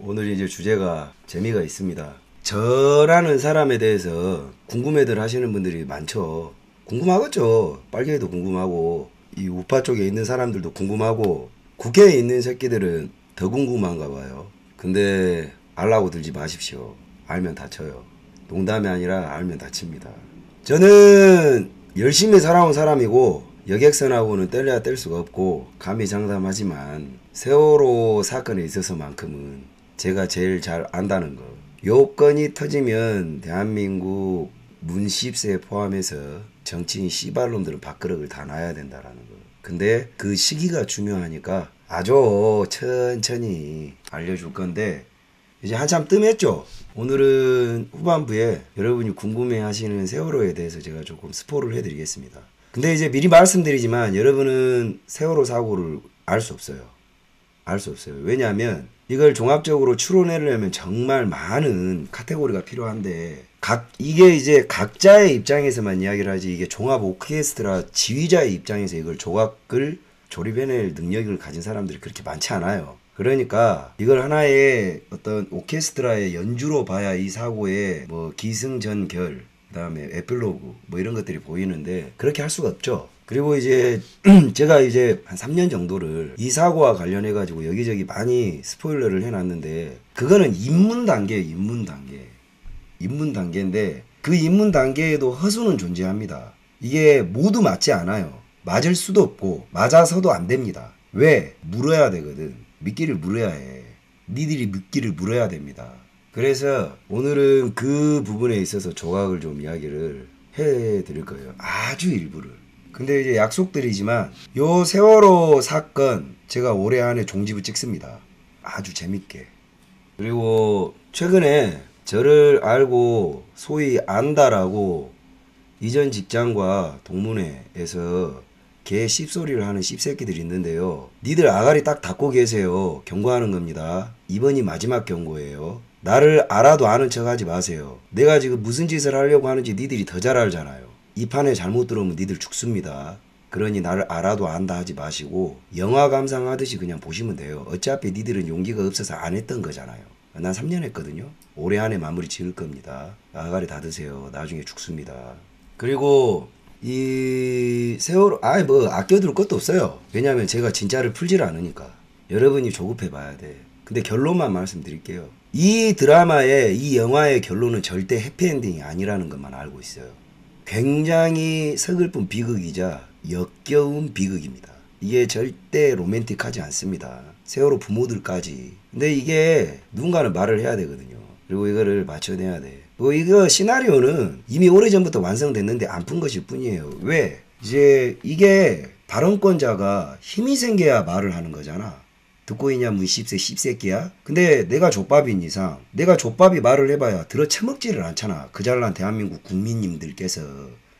오늘 이제 주제가 재미가 있습니다. 저라는 사람에 대해서 궁금해들 하시는 분들이 많죠. 궁금하겠죠. 빨개도 궁금하고 이 우파 쪽에 있는 사람들도 궁금하고 국회에 있는 새끼들은 더 궁금한가 봐요. 근데 알라고 들지 마십시오. 알면 다쳐요. 농담이 아니라 알면 다칩니다. 저는 열심히 살아온 사람이고 여객선하고는 뗄래야 뗄 수가 없고 감히 장담하지만 세월호 사건에 있어서만큼은 제가 제일 잘 안다는 거. 요 건이 터지면 대한민국 문십세 포함해서 정치인 씨발놈들은 밥그릇을 다 놔야 된다라는 거. 근데 그 시기가 중요하니까 아주 천천히 알려줄 건데 이제 한참 뜸했죠. 오늘은 후반부에 여러분이 궁금해 하시는 세월호에 대해서 제가 조금 스포를 해드리겠습니다. 근데 이제 미리 말씀드리지만 여러분은 세월호 사고를 알 수 없어요. 알 수 없어요. 왜냐하면 이걸 종합적으로 추론하려면 정말 많은 카테고리가 필요한데 이게 이제 각자의 입장에서만 이야기를 하지 이게 종합 오케스트라 지휘자의 입장에서 이걸 조각을 조립해낼 능력을 가진 사람들이 그렇게 많지 않아요. 그러니까 이걸 하나의 어떤 오케스트라의 연주로 봐야 이 사고의 뭐 기승전결 그다음에 에필로그 뭐 이런 것들이 보이는데 그렇게 할 수가 없죠. 그리고 이제 제가 이제 한 3년 정도를 이 사고와 관련해 가지고 여기저기 많이 스포일러를 해놨는데 그거는 입문 단계인데 그 입문 단계에도 허수는 존재합니다. 이게 모두 맞지 않아요. 맞을 수도 없고 맞아서도 안 됩니다. 왜? 물어야 되거든. 미끼를 물어야 해. 니들이 미끼를 물어야 됩니다. 그래서 오늘은 그 부분에 있어서 조각을 좀 이야기를 해드릴 거예요. 아주 일부를. 근데 이제 약속드리지만 요 세월호 사건 제가 올해 안에 종지부 찍습니다. 아주 재밌게. 그리고 최근에 저를 알고 소위 안다라고 이전 직장과 동문회에서 개 씹소리를 하는 씹새끼들이 있는데요. 니들 아가리 딱 닫고 계세요. 경고하는 겁니다. 이번이 마지막 경고예요. 나를 알아도 아는 척 하지 마세요. 내가 지금 무슨 짓을 하려고 하는지 니들이 더 잘 알잖아요. 이 판에 잘못 들어오면 니들 죽습니다. 그러니 나를 알아도 안다 하지 마시고 영화 감상하듯이 그냥 보시면 돼요. 어차피 니들은 용기가 없어서 안 했던 거잖아요. 난 3년 했거든요. 올해 안에 마무리 지을 겁니다. 아가리 닫으세요. 나중에 죽습니다. 그리고 이 세월호 뭐 아껴둘 것도 없어요. 왜냐면 제가 진짜를 풀지를 않으니까. 여러분이 조급해 봐야 돼. 근데 결론만 말씀드릴게요. 이 드라마의 이 영화의 결론은 절대 해피엔딩이 아니라는 것만 알고 있어요. 굉장히 서글픈 비극이자 역겨운 비극입니다. 이게 절대 로맨틱하지 않습니다. 세월호 부모들까지. 근데 이게 누군가는 말을 해야 되거든요. 그리고 이거를 맞춰내야 돼. 이거 시나리오는 이미 오래전부터 완성됐는데 안 푼 것일 뿐이에요. 왜? 이제 이게 발언권자가 힘이 생겨야 말을 하는 거잖아. 듣고 있냐 문십세 씹새끼야. 근데 내가 족밥인 이상 내가 족밥이 말을 해봐야 들어 처먹지를 않잖아. 그 잘난 대한민국 국민님들께서.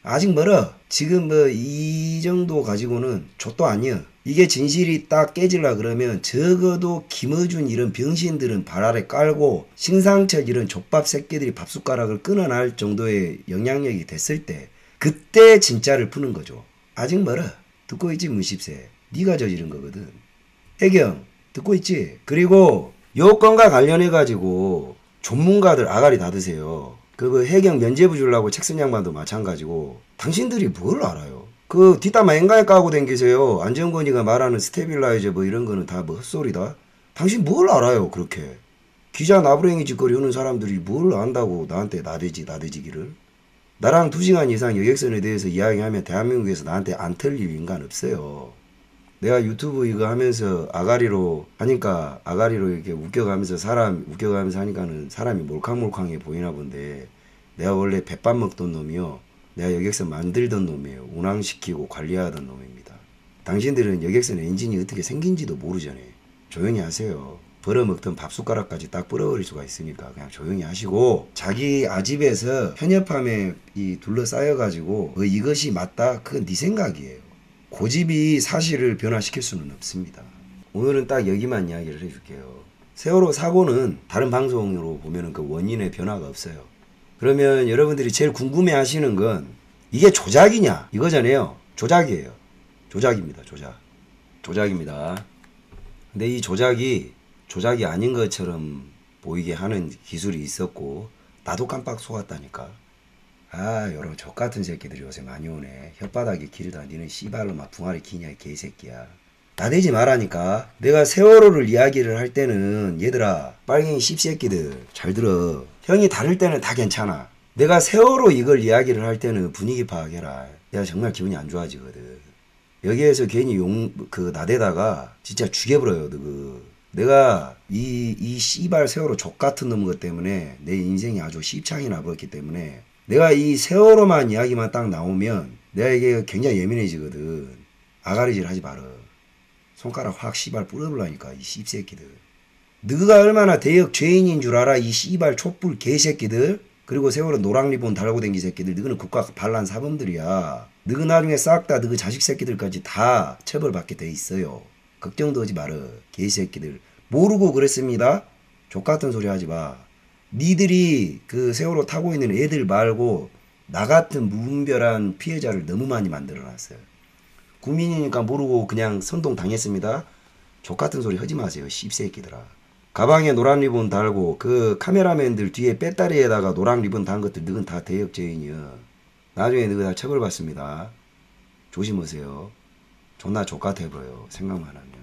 아직 멀어. 지금 뭐 이 정도 가지고는 족도 아니야. 이게 진실이 딱 깨질라 그러면 적어도 김어준 이런 병신들은 발 아래 깔고 신상철 이런 족밥 새끼들이 밥숟가락을 끊어낼 정도의 영향력이 됐을 때 그때 진짜를 푸는 거죠. 아직 멀어. 듣고 있지 문십세. 네가 저지른 거거든. 해경 듣고 있지? 그리고 요 건과 관련해 가지고 전문가들 아가리 닫으세요. 그 해경 면죄부 주려고 책 쓴 양반도 마찬가지고 당신들이 뭘 알아요? 그 뒷담화 앵간히 까고 댕기세요. 안정권이가 말하는 스테빌라이저 뭐 이런 거는 다 뭐 헛소리다. 당신 뭘 알아요 그렇게. 기자 나부랭이 짓거리 하는 사람들이 뭘 안다고 나한테 나대지기를. 나랑 2시간 이상 여객선에 대해서 이야기하면 대한민국에서 나한테 안 털릴 인간 없어요. 내가 유튜브 이거 하면서 아가리로 하니까 아가리로 이렇게 웃겨가면서 하니까는 사람이 몰캉몰캉해 보이나 본데 내가 원래 백반 먹던 놈이요. 내가 여객선 만들던 놈이에요. 운항시키고 관리하던 놈입니다. 당신들은 여객선 엔진이 어떻게 생긴지도 모르잖아요. 조용히 하세요. 벌어먹던 밥숟가락까지 딱 불어버릴 수가 있으니까 그냥 조용히 하시고 자기 아집에서 편협함에 둘러싸여가지고 이것이 맞다? 그건 네 생각이에요. 고집이 사실을 변화시킬 수는 없습니다. 오늘은 딱 여기만 이야기를 해줄게요. 세월호 사고는 다른 방송으로 보면은 그 원인의 변화가 없어요. 그러면 여러분들이 제일 궁금해 하시는 건 이게 조작이냐 이거잖아요. 조작이에요. 조작입니다. 조작입니다. 근데 이 조작이 조작이 아닌 것처럼 보이게 하는 기술이 있었고 나도 깜빡 속았다니까. 아 여러분 족같은 새끼들이 요새 많이 오네. 혓바닥이 길다. 니는 씨발로 막 붕아리 기냐 이 개새끼야. 나대지 말라니까. 내가 세월호를 이야기를 할 때는 얘들아 빨갱이 씹새끼들 잘 들어. 형이 다를 때는 다 괜찮아. 내가 세월호 이걸 이야기를 할 때는 분위기 파악해라. 내가 정말 기분이 안 좋아지거든. 여기에서 괜히 나대다가 진짜 죽여버려요. 내가 이 씨발 세월호 족같은 놈 것 때문에 내 인생이 아주 씹창이 나버렸기 때문에 내가 이 세월호만 이야기만 딱 나오면 내가 이게 굉장히 예민해지거든. 아가리질 하지 말어. 손가락 확 씨발 뿌려버라니까 이 씹새끼들. 너가 얼마나 대역 죄인인 줄 알아 이 씨발 촛불 개새끼들. 그리고 세월호 노랑 리본 달고 댕기 새끼들. 너는 국가 반란 사범들이야. 너 나중에 싹 다 너 자식 새끼들까지 다 처벌받게 돼 있어요. 걱정도 하지 말어 개새끼들. 모르고 그랬습니다. 족같은 소리 하지 마. 니들이 그 세월호 타고 있는 애들 말고 나 같은 무분별한 피해자를 너무 많이 만들어놨어요. 국민이니까 모르고 그냥 선동 당했습니다. 족같은 소리 하지 마세요 씹새끼들아. 가방에 노란 리본 달고 그 카메라맨들 뒤에 배터리에다가 노란 리본 단 것들 너는 다 대역죄인이여. 나중에 너희 다 처벌받습니다. 조심하세요. 존나 족같아 보여 생각만 하면.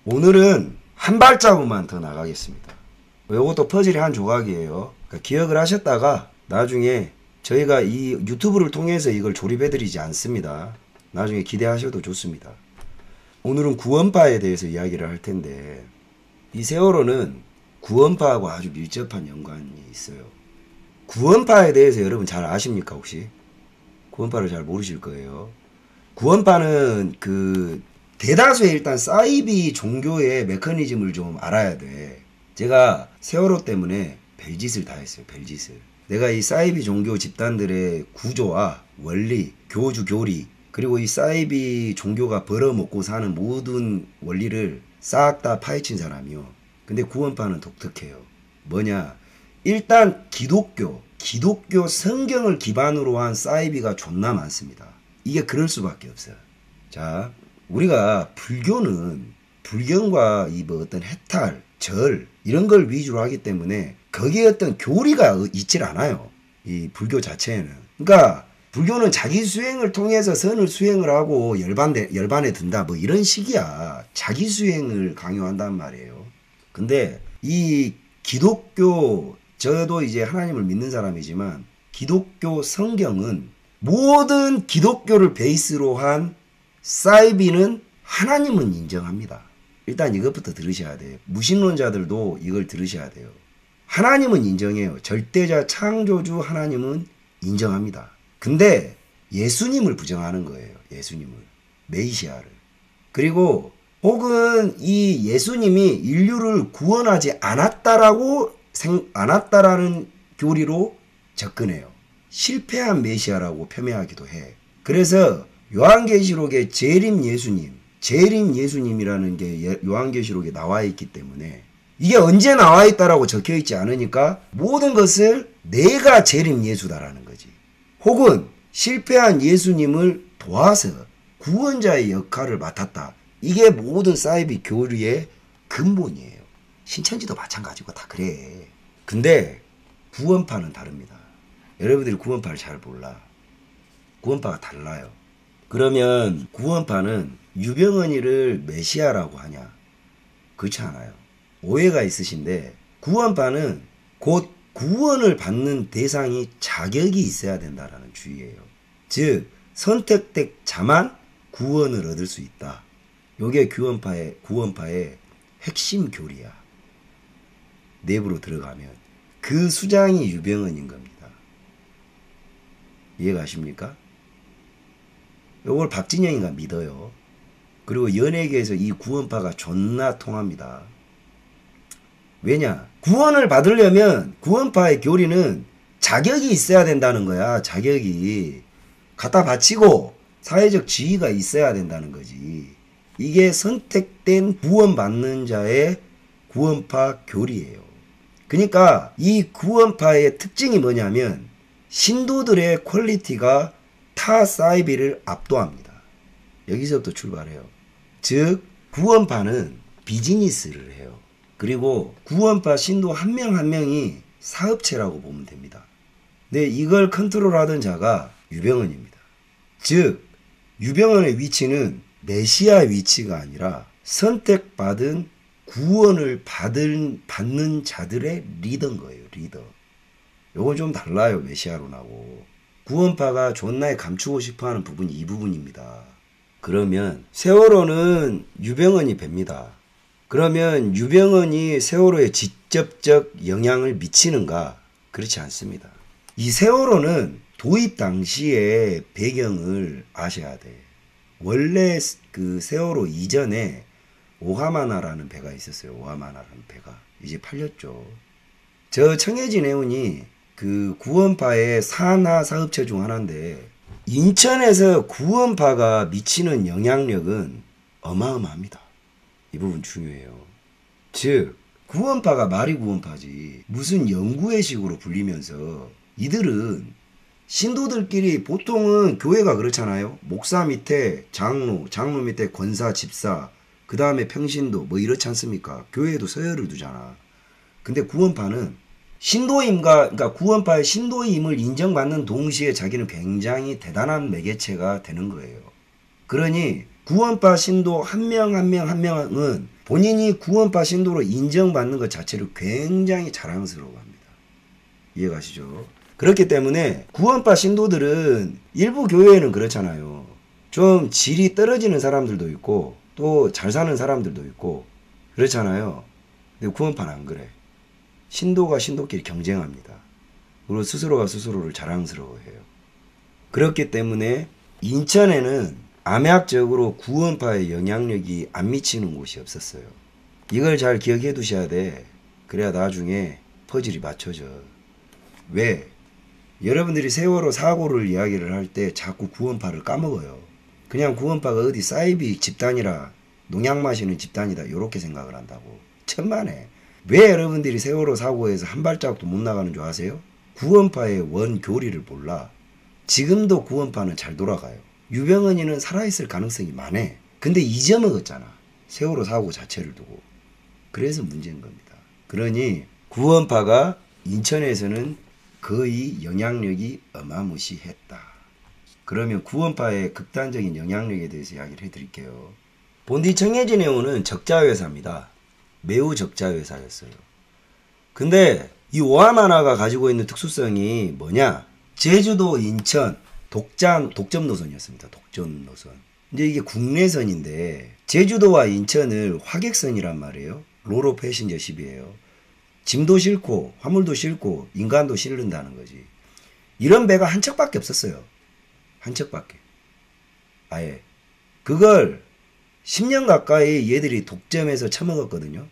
오늘은 한 발자국만 더 나가겠습니다. 요것도 퍼즐의 한 조각이에요. 그러니까 기억을 하셨다가 나중에 저희가 이 유튜브를 통해서 이걸 조립해드리지 않습니다. 나중에 기대하셔도 좋습니다. 오늘은 구원파에 대해서 이야기를 할 텐데 이 세월호는 구원파하고 아주 밀접한 연관이 있어요. 구원파에 대해서 여러분 잘 아십니까 혹시? 구원파를 잘 모르실 거예요. 구원파는 그 대다수의 일단 사이비 종교의 메커니즘을 좀 알아야 돼. 제가 세월호 때문에 별짓을 다 했어요. 별짓을. 내가 이 사이비 종교 집단들의 구조와 원리, 교주, 교리 그리고 이 사이비 종교가 벌어먹고 사는 모든 원리를 싹 다 파헤친 사람이요. 근데 구원파는 독특해요. 뭐냐? 일단 기독교 성경을 기반으로 한 사이비가 존나 많습니다. 이게 그럴 수밖에 없어요. 자, 우리가 불교는 불경과 이 뭐 어떤 해탈, 절 이런 걸 위주로 하기 때문에 거기에 어떤 교리가 있질 않아요. 이 불교 자체에는. 그러니까 불교는 자기 수행을 통해서 선을 수행을 하고 열반에 든다 뭐 이런 식이야. 자기 수행을 강요한단 말이에요. 근데 이 기독교 저도 이제 하나님을 믿는 사람이지만 기독교 성경은 모든 기독교를 베이스로 한 사이비는 하나님은 인정합니다. 일단 이것부터 들으셔야 돼요. 무신론자들도 이걸 들으셔야 돼요. 하나님은 인정해요. 절대자 창조주 하나님은 인정합니다. 근데 예수님을 부정하는 거예요. 예수님을. 메시아를. 그리고 혹은 이 예수님이 인류를 구원하지 않았다라는 교리로 접근해요. 실패한 메시아라고 폄훼하기도 해. 그래서 요한계시록에 재림 예수님이라는 게 요한계시록에 나와 있기 때문에 이게 언제 나와 있다라고 적혀 있지 않으니까 모든 것을 내가 재림 예수다라는 거지. 혹은 실패한 예수님을 도와서 구원자의 역할을 맡았다. 이게 모든 사이비 교리의 근본이에요. 신천지도 마찬가지고 다 그래. 근데 구원파는 다릅니다. 여러분들이 구원파를 잘 몰라. 구원파가 달라요. 그러면 구원파는 유병헌이를 메시아라고 하냐? 그렇지 않아요. 오해가 있으신데 구원파는 곧 구원을 받는 대상이 자격이 있어야 된다라는 주의예요. 즉 선택된 자만 구원을 얻을 수 있다. 요게 구원파의 핵심 교리야. 내부로 들어가면 그 수장이 유병헌인 겁니다. 이해가십니까? 요걸 박진영이가 믿어요. 그리고 연예계에서 이 구원파가 존나 통합니다. 왜냐? 구원을 받으려면 구원파의 교리는 자격이 있어야 된다는 거야. 자격이. 갖다 바치고 사회적 지위가 있어야 된다는 거지. 이게 선택된 구원받는 자의 구원파 교리예요. 그러니까 이 구원파의 특징이 뭐냐면 신도들의 퀄리티가 타 사이비를 압도합니다. 여기서부터 출발해요. 즉 구원파는 비즈니스를 해요. 그리고 구원파 신도 한 명 한 명이 사업체라고 보면 됩니다. 근데 이걸 컨트롤하던 자가 유병헌입니다. 즉 유병헌의 위치는 메시아 위치가 아니라 선택받은 구원을 받는 자들의 리더인 거예요. 리더. 요건 좀 달라요. 메시아론하고. 구원파가 존나게 감추고 싶어하는 부분이 이 부분입니다. 그러면 세월호는 유병헌이 뵙니다. 그러면 유병헌이 세월호에 직접적 영향을 미치는가? 그렇지 않습니다. 이 세월호는 도입 당시의 배경을 아셔야 돼. 원래 그 세월호 이전에 오하마나라는 배가 있었어요. 오하마나라는 배가. 이제 팔렸죠. 저 청해진 해운이 그 구원파의 산하 사업체 중 하나인데 인천에서 구원파가 미치는 영향력은 어마어마합니다. 이 부분 중요해요. 즉 구원파가 말이 구원파지 무슨 연구회식으로 불리면서 이들은 신도들끼리 보통은 교회가 그렇잖아요. 목사 밑에 장로, 장로 밑에 권사, 집사, 그 다음에 평신도 뭐 이렇지 않습니까? 교회에도 서열을 두잖아. 근데 구원파는 신도임과 그러니까 구원파의 신도임을 인정받는 동시에 자기는 굉장히 대단한 매개체가 되는 거예요. 그러니 구원파 신도 한 명 한 명은 본인이 구원파 신도로 인정받는 것 자체를 굉장히 자랑스러워합니다. 이해가시죠? 그렇기 때문에 구원파 신도들은 일부 교회에는 그렇잖아요. 좀 질이 떨어지는 사람들도 있고 또 잘 사는 사람들도 있고 그렇잖아요. 근데 구원파는 안 그래. 신도가 신도끼리 경쟁합니다. 그리고 스스로가 스스로를 자랑스러워해요. 그렇기 때문에 인천에는 암약적으로 구원파의 영향력이 안 미치는 곳이 없었어요. 이걸 잘 기억해 두셔야 돼. 그래야 나중에 퍼즐이 맞춰져. 왜? 여러분들이 세월호 사고를 이야기를 할 때 자꾸 구원파를 까먹어요. 그냥 구원파가 어디 사이비 집단이라 농약 마시는 집단이다 이렇게 생각을 한다고. 천만에. 왜 여러분들이 세월호 사고에서 한 발자국도 못 나가는 줄 아세요? 구원파의 원교리를 몰라. 지금도 구원파는 잘 돌아가요. 유병헌이는 살아있을 가능성이 많아. 근데 잊어먹었잖아. 세월호 사고 자체를 두고. 그래서 문제인 겁니다. 그러니 구원파가 인천에서는 거의 영향력이 어마무시했다. 그러면 구원파의 극단적인 영향력에 대해서 이야기를 해드릴게요. 본디 청해진 해운은 적자회사입니다. 매우 적자회사였어요. 근데 이 오하마나가 가지고 있는 특수성이 뭐냐? 제주도, 인천, 독점 노선이었습니다. 독점 노선. 이제 이게 국내선인데 제주도와 인천을 화객선이란 말이에요. 로로 패신저십이에요. 짐도 싣고 화물도 싣고 인간도 실른다는 거지. 이런 배가 한 척밖에 없었어요. 한 척밖에. 아예. 그걸 10년 가까이 얘들이 독점해서 처먹었거든요.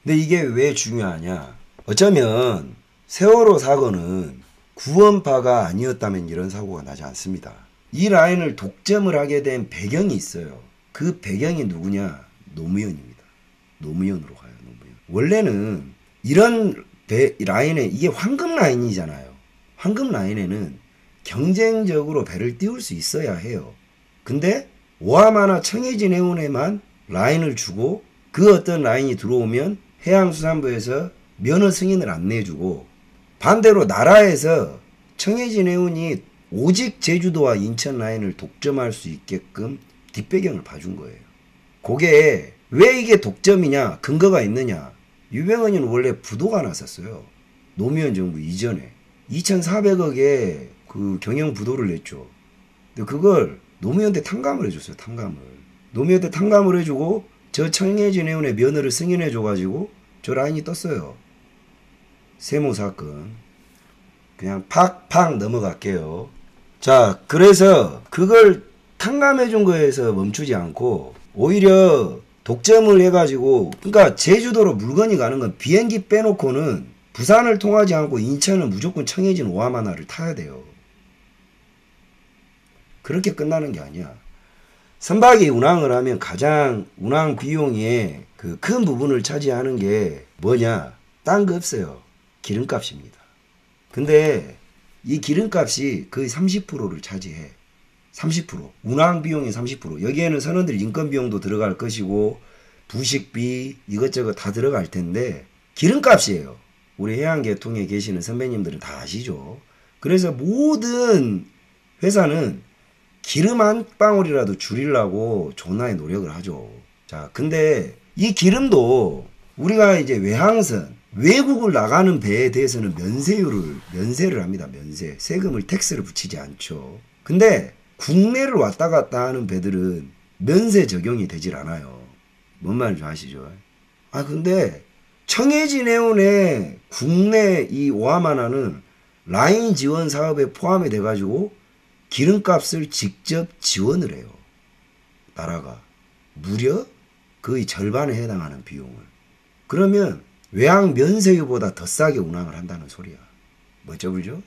근데 이게 왜 중요하냐? 어쩌면 세월호 사고는 구원파가 아니었다면 이런 사고가 나지 않습니다. 이 라인을 독점을 하게 된 배경이 있어요. 그 배경이 누구냐? 노무현입니다. 노무현으로 가요. 노무현. 원래는 이런 라인에 이게 황금 라인이잖아요. 황금 라인에는 경쟁적으로 배를 띄울 수 있어야 해요. 근데 오하마나 청해진 해운에만 라인을 주고 그 어떤 라인이 들어오면 해양수산부에서 면허 승인을 안 내주고 반대로 나라에서 청해진 해운이 오직 제주도와 인천 라인을 독점할 수 있게끔 뒷배경을 봐준 거예요. 그게 왜 이게 독점이냐? 근거가 있느냐? 유병헌이는 원래 부도가 났었어요. 노무현 정부 이전에 2,400억에 그 경영 부도를 냈죠. 근데 그걸 노무현한테 탕감을 해줬어요. 탕감을. 노무현한테 탕감을 해주고 저 청해진 해운의 면허를 승인해줘가지고 저 라인이 떴어요. 세모 사건. 그냥 팍팍 넘어갈게요. 자, 그래서 그걸 탕감해준 거에서 멈추지 않고 오히려 독점을 해가지고 그러니까 제주도로 물건이 가는 건 비행기 빼놓고는 부산을 통하지 않고 인천은 무조건 청해진 오하마나를 타야 돼요. 그렇게 끝나는 게 아니야. 선박이 운항을 하면 가장 운항 비용의 그 큰 부분을 차지하는 게 뭐냐? 딴 거 없어요. 기름값입니다. 근데 이 기름값이 거의 30%를 차지해. 30%. 운항 비용의 30%. 여기에는 선원들 인건 비용도 들어갈 것이고 부식비 이것저것 다 들어갈 텐데 기름값이에요. 우리 해양계통에 계시는 선배님들은 다 아시죠. 그래서 모든 회사는 기름 한 방울이라도 줄이려고 존나의 노력을 하죠. 자, 근데 이 기름도 우리가 이제 외항선, 외국을 나가는 배에 대해서는 면세를 합니다. 면세. 세금을 텍스를 붙이지 않죠. 근데 국내를 왔다 갔다 하는 배들은 면세 적용이 되질 않아요. 뭔 말인지 아시죠? 아, 근데 청해진해운의 국내 이 오하마나는 라인 지원 사업에 포함이 돼가지고 기름값을 직접 지원을 해요. 나라가. 무려 거의 절반에 해당하는 비용을. 그러면 외항 면세유보다 더 싸게 운항을 한다는 소리야. 멋져 보이죠?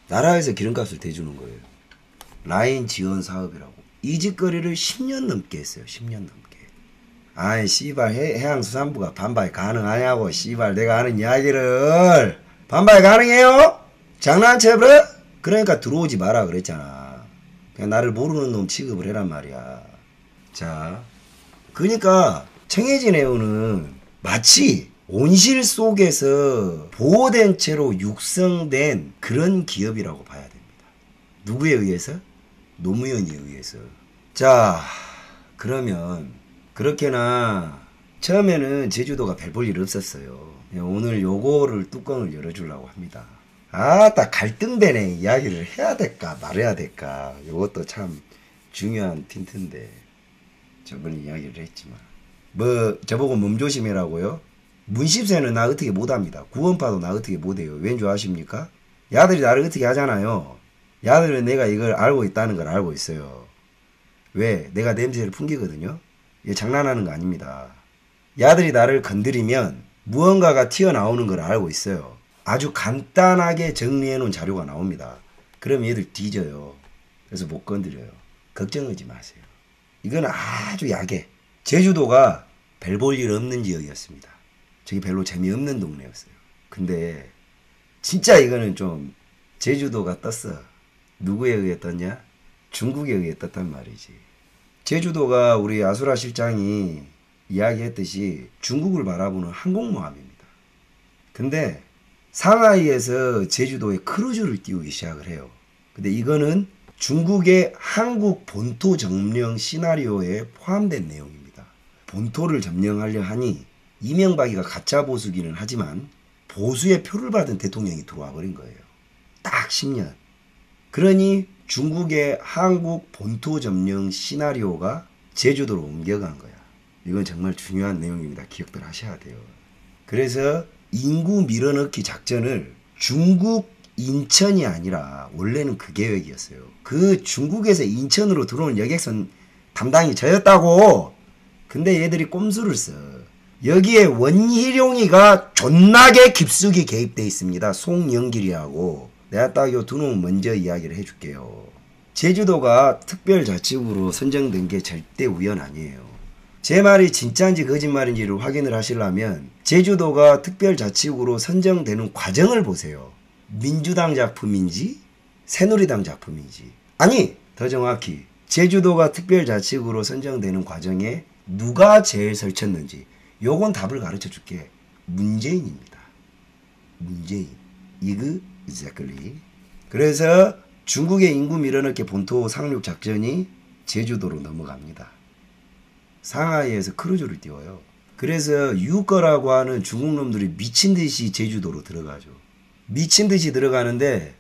나라에서 기름값을 대주는 거예요. 라인 지원 사업이라고. 이 짓거리를 10년 넘게 했어요. 10년 넘게. 아이 씨발 해양수산부가 반발 가능하냐고. 씨발 내가 하는 이야기를 반발 가능해요? 장난쳐버려? 그러니까 들어오지 마라 그랬잖아. 그냥 나를 모르는 놈 취급을 해란 말이야. 자, 그러니까 청해진해운은 마치 온실 속에서 보호된 채로 육성된 그런 기업이라고 봐야 됩니다. 누구에 의해서? 노무현에 의해서. 자, 그러면 그렇게나 처음에는 제주도가 별 볼 일 없었어요. 오늘 요거를 뚜껑을 열어주려고 합니다. 아따 갈등되네. 이야기를 해야 될까 말해야 될까. 요것도 참 중요한 틴트인데 저번에 이야기를 했지만 뭐 저보고 몸조심해라고요? 문십세는 나 어떻게 못합니다. 구원파도 나 어떻게 못해요. 왠 줄 아십니까? 야들이 나를 어떻게 하잖아요. 야들은 내가 이걸 알고 있다는 걸 알고 있어요. 왜? 내가 냄새를 풍기거든요. 이게 장난하는 거 아닙니다. 야들이 나를 건드리면 무언가가 튀어나오는 걸 알고 있어요. 아주 간단하게 정리해 놓은 자료가 나옵니다. 그럼 얘들 뒤져요. 그래서 못 건드려요. 걱정하지 마세요. 이건 아주 약해. 제주도가 별 볼 일 없는 지역이었습니다. 저기 별로 재미없는 동네였어요. 근데 진짜 이거는 좀 제주도가 떴어. 누구에 의해 떴냐? 중국에 의해 떴단 말이지. 제주도가 우리 아수라 실장이 이야기했듯이 중국을 바라보는 항공모함입니다. 근데 상하이에서 제주도에 크루즈를 띄우기 시작을 해요. 근데 이거는 중국의 한국 본토 점령 시나리오에 포함된 내용입니다. 본토를 점령하려 하니 이명박이가 가짜 보수기는 하지만 보수의 표를 받은 대통령이 들어와 버린 거예요. 딱 10년. 그러니 중국의 한국 본토 점령 시나리오가 제주도로 옮겨간 거야. 이건 정말 중요한 내용입니다. 기억들 하셔야 돼요. 그래서 인구 밀어넣기 작전을 중국 인천이 아니라 원래는 그 계획이었어요. 그 중국에서 인천으로 들어오는 여객선 담당이 저였다고. 근데 얘들이 꼼수를 써. 여기에 원희룡이가 존나게 깊숙이 개입돼 있습니다. 송영길이하고. 내가 딱 요 두 놈 먼저 이야기를 해줄게요. 제주도가 특별자치구로 선정된 게 절대 우연 아니에요. 제 말이 진짜인지 거짓말인지를 확인을 하시려면 제주도가 특별자치구로 선정되는 과정을 보세요. 민주당 작품인지 새누리당 작품인지. 아니 더 정확히 제주도가 특별자치구로 선정되는 과정에 누가 제일 설쳤는지 요건 답을 가르쳐 줄게. 문재인입니다. 문재인. 이그 exactly. 그래서 중국의 인구 밀어넣기 본토 상륙 작전이 제주도로 넘어갑니다. 상하이에서 크루즈를 띄워요. 그래서 유거라고 하는 중국 놈들이 미친듯이 제주도로 들어가죠. 미친듯이 들어가는데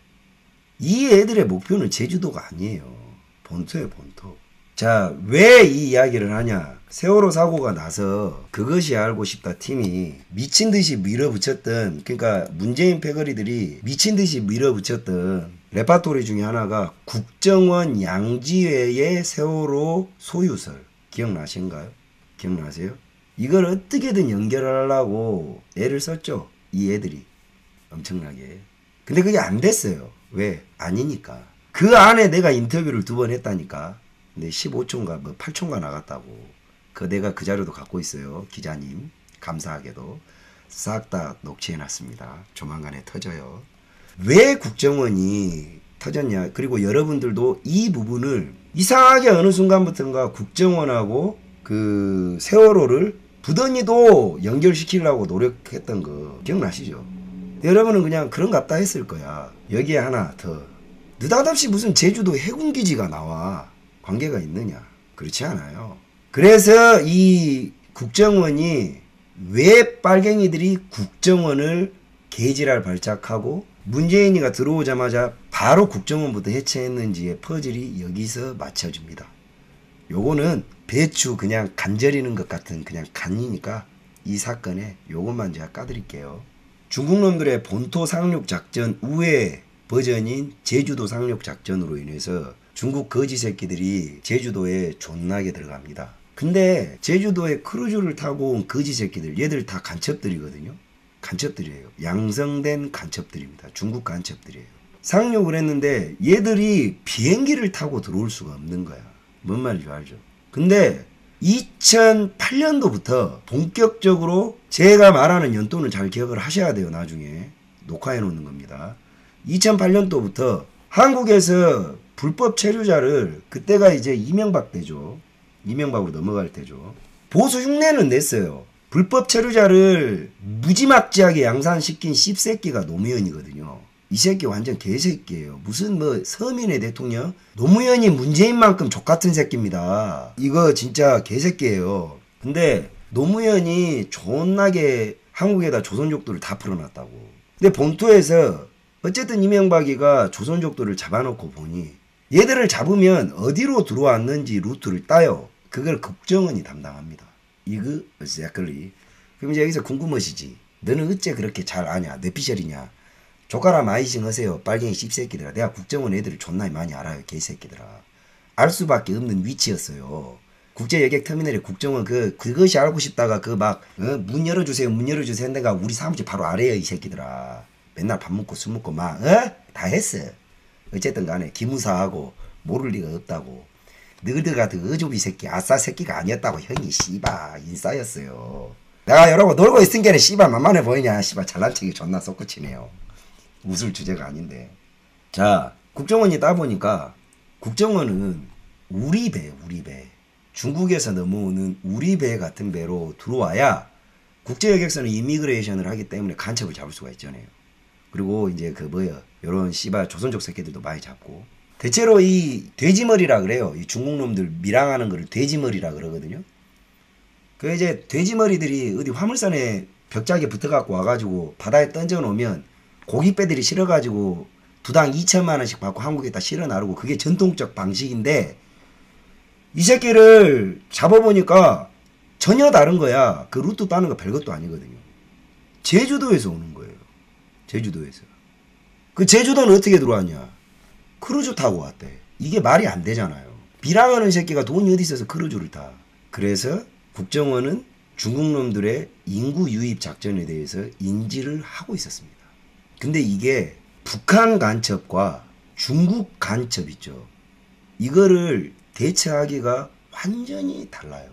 이 애들의 목표는 제주도가 아니에요. 본토예요, 본토. 자, 왜 이 이야기를 하냐. 세월호 사고가 나서 그것이 알고 싶다 팀이 미친듯이 밀어붙였던, 그러니까 문재인 패거리들이 미친듯이 밀어붙였던 레파토리 중에 하나가 국정원 양지회의 세월호 소유설. 기억나신가요? 기억나세요? 이걸 어떻게든 연결하려고 애를 썼죠. 이 애들이. 엄청나게. 근데 그게 안 됐어요. 왜? 아니니까. 그 안에 내가 인터뷰를 2번 했다니까. 근데 15초인가 뭐 8초인가 나갔다고. 내가 그 자료도 갖고 있어요. 기자님. 감사하게도. 싹 다 녹취해놨습니다. 조만간에 터져요. 왜 국정원이 터졌냐. 그리고 여러분들도 이 부분을 이상하게 어느 순간부터인가 국정원하고 그 세월호를 부더니도 연결시키려고 노력했던 거 기억나시죠? 여러분은 그냥 그런갑다 했을 거야. 여기에 하나 더. 느닷없이 무슨 제주도 해군기지가 나와. 관계가 있느냐? 그렇지 않아요. 그래서 이 국정원이 왜 빨갱이들이 국정원을 개지랄 발작하고 문재인이가 들어오자마자 바로 국정원부터 해체했는지의 퍼즐이 여기서 맞춰집니다. 요거는 배추 그냥 간절이는 것 같은 그냥 간이니까 이 사건에 요것만 제가 까드릴게요. 중국놈들의 본토 상륙작전 우회 버전인 제주도 상륙작전으로 인해서 중국 거지 새끼들이 제주도에 존나게 들어갑니다. 근데 제주도에 크루즈를 타고 온 거지 새끼들 얘들 다 간첩들이거든요. 간첩들이에요. 양성된 간첩들입니다. 중국 간첩들이에요. 상륙을 했는데 얘들이 비행기를 타고 들어올 수가 없는 거야. 뭔 말인지 알죠? 근데 2008년도부터 본격적으로 제가 말하는 연도는 잘 기억을 하셔야 돼요. 나중에 녹화해 놓는 겁니다. 2008년도부터 한국에서 불법 체류자를 그때가 이제 이명박 때죠. 이명박으로 넘어갈 때죠. 보수 흉내는 냈어요. 불법 체류자를 무지막지하게 양산시킨 씹새끼가 노무현이거든요. 이 새끼 완전 개새끼예요. 무슨 뭐 서민의 대통령? 노무현이 문재인만큼 족같은 새끼입니다. 이거 진짜 개새끼예요. 근데 노무현이 존나게 한국에다 조선족들을 다 풀어놨다고. 근데 본토에서 어쨌든 이명박이가 조선족들을 잡아놓고 보니 얘들을 잡으면 어디로 들어왔는지 루트를 따요. 그걸 국정원이 담당합니다. 이거 exactly. 그럼 이제 여기서 궁금하시지. 너는 어째 그렇게 잘 아냐? 뇌피셜이냐? 조카라 마이싱 하세요. 빨갱이 씹새끼들아. 내가 국정원 애들을 존나 많이 알아요. 개새끼들아. 알 수밖에 없는 위치였어요. 국제여객터미널에 국정원 그것이 알고 싶다가 문 열어주세요. 문 열어주세요. 내가 우리 사무실 바로 아래요. 이 새끼들아. 맨날 밥 먹고 술 먹고 다 했어. 어쨌든 간에 기무사하고 모를 리가 없다고. 너희들 같은 어조비 새끼 아싸 새끼가 아니었다고 형이 씨발 인싸였어요. 내가 여러분 놀고 있으니까 씨발 만만해 보이냐. 씨발 잘난 척이 존나 솟구치네요. 웃을 주제가 아닌데. 자, 국정원이 따보니까 국정원은 우리 배 중국에서 넘어오는 우리 배 같은 배로 들어와야 국제여객선은 이미그레이션을 하기 때문에 간첩을 잡을 수가 있잖아요. 그리고 이제 요런 씨발 조선족 새끼들도 많이 잡고. 대체로 이 돼지머리라 그래요. 이 중국놈들 밀항하는 거를 돼지머리라 그러거든요. 그 이제 돼지머리들이 어디 화물선에 벽작에 붙어갖고 와가지고 바다에 던져놓으면 고깃배들이 실어가지고 두당 2천만 원씩 받고 한국에다 실어 나르고 그게 전통적 방식인데 이 새끼를 잡아보니까 전혀 다른 거야. 그 루트 따는 거 별것도 아니거든요. 제주도에서 오는 거예요. 제주도에서. 그 제주도는 어떻게 들어왔냐? 크루즈 타고 왔대. 이게 말이 안 되잖아요. 비랑하는 새끼가 돈이 어디 있어서 크루즈를 타. 그래서 국정원은 중국놈들의 인구 유입 작전에 대해서 인지를 하고 있었습니다. 근데 이게 북한 간첩과 중국 간첩 있죠. 이거를 대처하기가 완전히 달라요.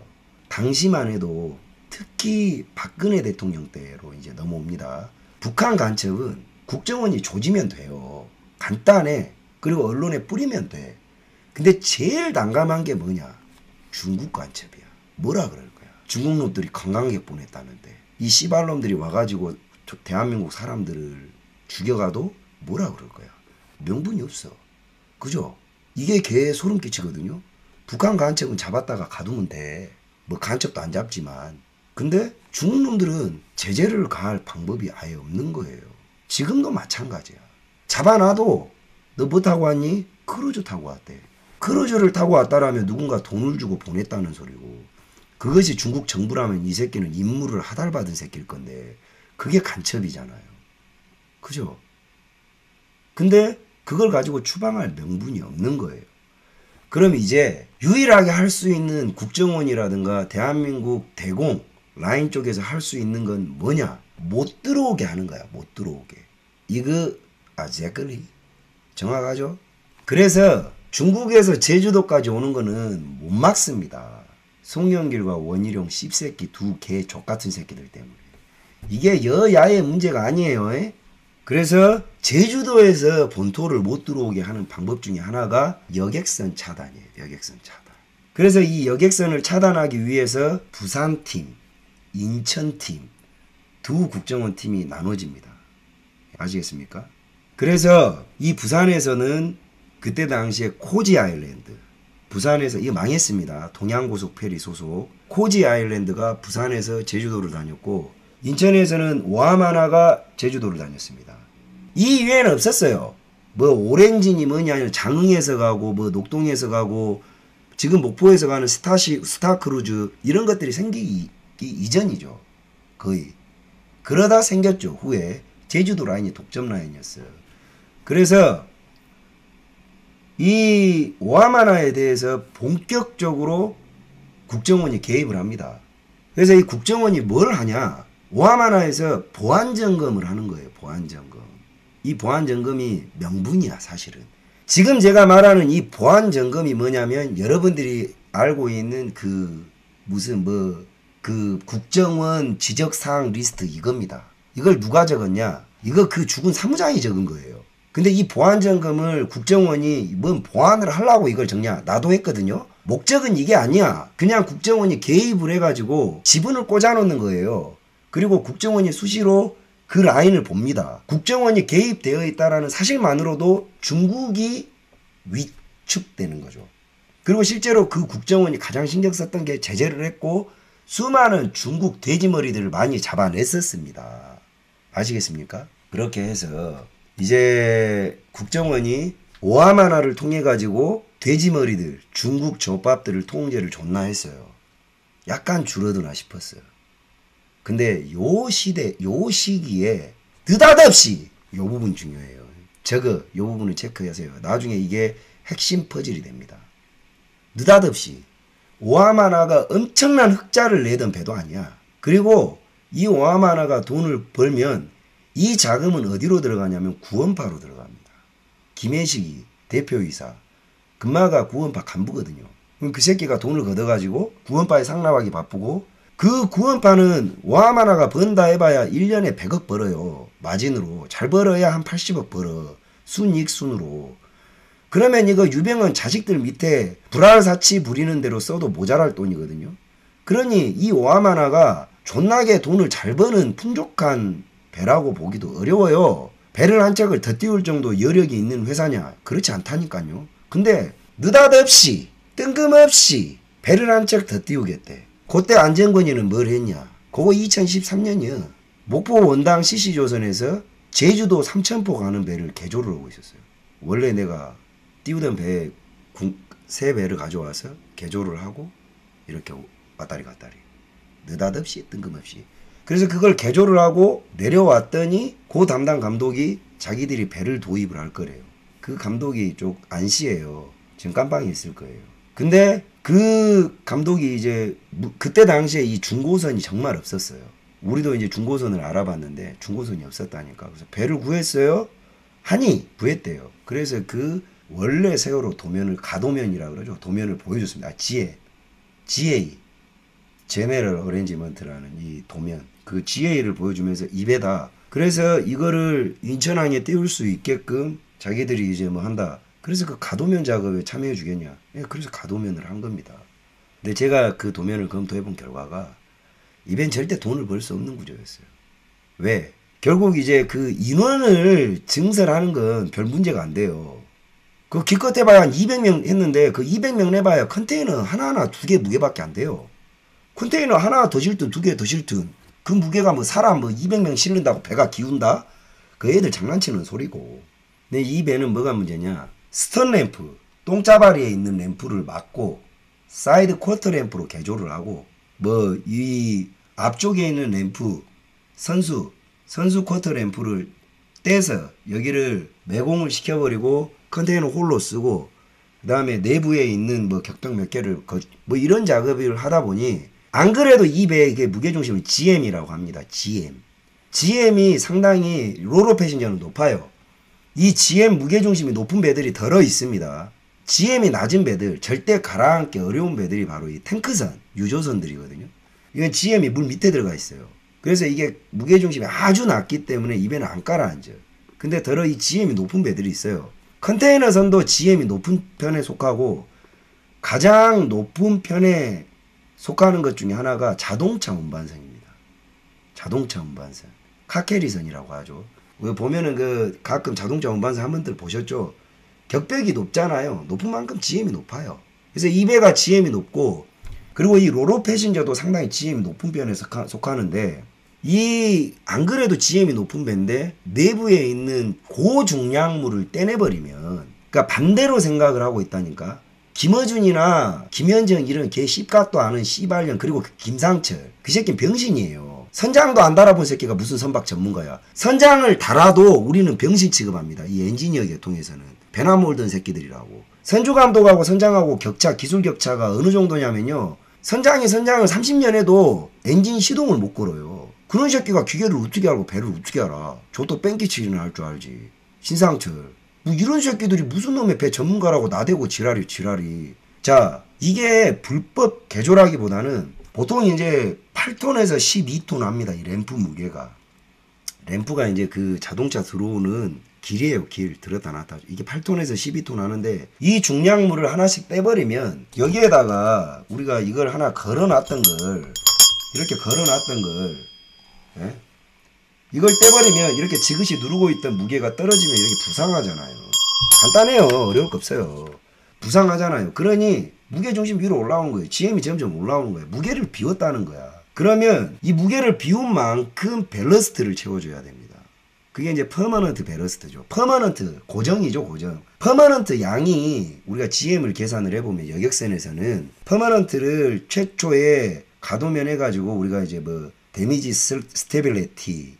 당시만 해도 특히 박근혜 대통령 때로 이제 넘어옵니다. 북한 간첩은 국정원이 조지면 돼요. 간단해. 그리고 언론에 뿌리면 돼. 근데 제일 난감한 게 뭐냐? 중국 간첩이야. 뭐라 그럴 거야? 중국 놈들이 관광객 보냈다는데 이 씨발놈들이 와가지고 대한민국 사람들을 죽여가도 뭐라 그럴 거야? 명분이 없어. 그죠? 이게 개 소름 끼치거든요. 북한 간첩은 잡았다가 가두면 돼. 뭐 간첩도 안 잡지만. 근데 중국 놈들은 제재를 가할 방법이 아예 없는 거예요. 지금도 마찬가지야. 잡아놔도 너 뭐 타고 왔니? 크루즈 타고 왔대. 크루즈를 타고 왔다라면 누군가 돈을 주고 보냈다는 소리고, 그것이 중국 정부라면 이 새끼는 임무를 하달받은 새끼일 건데 그게 간첩이잖아요. 그죠? 근데 그걸 가지고 추방할 명분이 없는 거예요. 그럼 이제 유일하게 할 수 있는 국정원이라든가 대한민국 대공 라인 쪽에서 할 수 있는 건 뭐냐? 못 들어오게 하는 거야. 못 들어오게. 이거 exactly 정확하죠? 그래서 중국에서 제주도까지 오는 거는 못 막습니다. 송영길과 원희룡 씹새끼 두 개 족같은 새끼들 때문에. 이게 여야의 문제가 아니에요. 그래서 제주도에서 본토를 못 들어오게 하는 방법 중에 하나가 여객선 차단이에요. 여객선 차단. 그래서 이 여객선을 차단하기 위해서 부산팀, 인천팀, 두 국정원 팀이 나눠집니다. 아시겠습니까? 그래서 이 부산에서는 그때 당시에 코지 아일랜드, 부산에서 이거 망했습니다. 동양고속 페리 소속 코지 아일랜드가 부산에서 제주도를 다녔고, 인천에서는 오하마나가 제주도를 다녔습니다. 이 이외에는 없었어요. 뭐 오렌지니 뭐냐, 장흥에서 가고 뭐 녹동에서 가고 지금 목포에서 가는 스타크루즈 이런 것들이 생기기 이전이죠. 거의. 그러다 생겼죠. 후에 제주도 라인이 독점 라인이었어요. 그래서 이 오하마나에 대해서 본격적으로 국정원이 개입을 합니다. 그래서 이 국정원이 뭘 하냐, 오하마나에서 보안점검을 하는 거예요. 보안점검. 이 보안점검이 명분이야 사실은. 지금 제가 말하는 이 보안점검이 뭐냐면 여러분들이 알고 있는 그 무슨 그 국정원 지적사항 리스트 이겁니다. 이걸 누가 적었냐, 이거 그 죽은 사무장이 적은 거예요. 근데 이 보안점검을 국정원이 뭔 보안을 하려고 이걸 적냐, 나도 했거든요. 목적은 이게 아니야. 그냥 국정원이 개입을 해가지고 지분을 꽂아놓는 거예요. 그리고 국정원이 수시로 그 라인을 봅니다. 국정원이 개입되어 있다는 사실만으로도 중국이 위축되는 거죠. 그리고 실제로 그 국정원이 가장 신경 썼던 게 제재를 했고 수많은 중국 돼지머리들을 많이 잡아냈었습니다. 아시겠습니까? 그렇게 해서 이제 국정원이 오하마나를 통해 가지고 돼지머리들, 중국 족밥들을 통제를 존나 했어요. 약간 줄어드나 싶었어요. 근데 요 시기에 느닷없이 요 부분 중요해요. 요 부분을 체크하세요. 나중에 이게 핵심 퍼즐이 됩니다. 느닷없이 오하마나가 엄청난 흑자를 내던 배도 아니야. 그리고 이 오하마나가 돈을 벌면 이 자금은 어디로 들어가냐면 구원파로 들어갑니다. 김혜식이 대표이사, 금마가 구원파 간부거든요. 그럼 그 새끼가 돈을 걷어가지고 구원파에 상납하기 바쁘고, 그 구원파는 오하마나가 번다 해봐야 1년에 100억 벌어요. 마진으로. 잘 벌어야 한 80억 벌어. 순이익 순으로. 그러면 이거 유병헌 자식들 밑에 불알사치 부리는 대로 써도 모자랄 돈이거든요. 그러니 이 오하마나가 존나게 돈을 잘 버는 풍족한 배라고 보기도 어려워요. 배를 한 척을 더 띄울 정도 여력이 있는 회사냐? 그렇지 않다니까요. 근데 느닷없이 뜬금없이 배를 한 척 더 띄우겠대. 그때 안정권이는 뭘 했냐? 그거 2013년이요. 목포 원당 CC조선에서 제주도 삼천포 가는 배를 개조를 하고 있었어요. 원래 내가 띄우던 배, 새 배를 가져와서 개조를 하고 이렇게 왔다리 갔다리. 느닷없이 뜬금없이. 그래서 그걸 개조를 하고 내려왔더니 그 담당 감독이 자기들이 배를 도입을 할 거래요. 그 감독이 쪽 안씨예요. 지금 깜빵이 있을 거예요. 근데 그 감독이 이제 그때 당시에 이 중고선이 정말 없었어요. 우리도 이제 중고선을 알아봤는데 중고선이 없었다니까. 그래서 배를 구했어요. 하니 구했대요. 그래서 그 원래 세월호 도면을 가도면이라고 그러죠. 도면을 보여줬습니다. GA 제네럴 어레인지먼트라는 이 도면, 그 GA를 보여주면서 이 배다. 그래서 이거를 인천항에 띄울 수 있게끔 자기들이 이제 뭐 한다. 그래서 그 가도면 작업에 참여해 주겠냐. 예, 그래서 가도면을 한 겁니다. 근데 제가 그 도면을 검토해 본 결과가 이 배는 절대 돈을 벌 수 없는 구조였어요. 왜? 결국 이제 그 인원을 증설하는 건 별 문제가 안 돼요. 그 기껏 해봐야 한 200명 했는데 그 200명 해봐야 컨테이너 하나하나 2개 무게밖에 안 돼요. 컨테이너 하나 더 실든 2개 더 실든 그 무게가 뭐 사람 뭐 200명 실는다고 배가 기운다? 그 애들 장난치는 소리고. 근데 이 배는 뭐가 문제냐? 스턴 램프, 똥짜바리에 있는 램프를 막고 사이드 쿼터 램프로 개조를 하고, 뭐 이 앞쪽에 있는 램프 선수 쿼터 램프를 떼서 여기를 매공을 시켜버리고 컨테이너 홀로 쓰고, 그 다음에 내부에 있는 뭐 격등 몇 개를 뭐 이런 작업을 하다 보니, 안 그래도 이 배의 무게중심을 GM이라고 합니다. GM이 상당히 로로 패신저는 높아요. 이 GM 무게중심이 높은 배들이 덜어 있습니다. GM이 낮은 배들, 절대 가라앉기 어려운 배들이 바로 이 탱크선, 유조선들이거든요. 이건 GM이 물 밑에 들어가 있어요. 그래서 이게 무게중심이 아주 낮기 때문에 이 배는 안 가라앉아요. 근데 덜어 이 GM이 높은 배들이 있어요. 컨테이너선도 GM이 높은 편에 속하고, 가장 높은 편에 속하는 것 중에 하나가 자동차 운반선입니다. 자동차 운반선. 카캐리선이라고 하죠. 보면은 그 가끔 자동차 운반선 한 번들 보셨죠? 격벽이 높잖아요. 높은 만큼 GM이 높아요. 그래서 이 배가 GM이 높고, 그리고 이 로로 패신저도 상당히 GM이 높은 편에 속하는데, 이 안 그래도 GM이 높은 배인데 내부에 있는 고중량물을 떼내버리면, 그러니까 반대로 생각을 하고 있다니까. 김어준이나 김현정 이런 개 씹각도 아는 씨발년, 그리고 그 김상철, 그 새끼는 병신이에요. 선장도 안 달아본 새끼가 무슨 선박 전문가야. 선장을 달아도 우리는 병신 취급합니다. 이 엔지니어 계통에서는. 배나 몰던 새끼들이라고. 선주 감독하고 선장하고 격차, 기술 격차가 어느 정도냐면요, 선장이 선장을 30년 해도 엔진 시동을 못 걸어요. 그런 새끼가 기계를 어떻게 알고 배를 어떻게 알아. 저도 뺑기치기는 할 줄 알지. 신상철. 뭐 이런 새끼들이 무슨 놈의 배 전문가라고 나대고 지랄이. 자, 이게 불법 개조라기보다는 보통 이제 8톤에서 12톤 합니다. 이 램프 무게가. 램프가 이제 그 자동차 들어오는 길이에요. 길. 들었다 놨다. 이게 8톤에서 12톤 하는데, 이 중량물을 하나씩 떼버리면 여기에다가 우리가 이걸 하나 걸어놨던 걸, 이렇게 걸어놨던 걸, 예? 이걸 떼버리면 이렇게 지그시 누르고 있던 무게가 떨어지면 이렇게 부상하잖아요. 간단해요. 어려울 거 없어요. 부상하잖아요. 그러니 무게중심 위로 올라오는 거예요. GM이 점점 올라오는 거예요. 무게를 비웠다는 거야. 그러면 이 무게를 비운 만큼 밸러스트를 채워줘야 됩니다. 그게 이제 퍼머넌트 밸러스트죠. 퍼머넌트, 고정이죠, 고정. 퍼머넌트 양이 우리가 GM을 계산을 해보면 여객선에서는 퍼머넌트를 최초에 가도면 해가지고 우리가 이제 뭐 데미지 스테빌리티,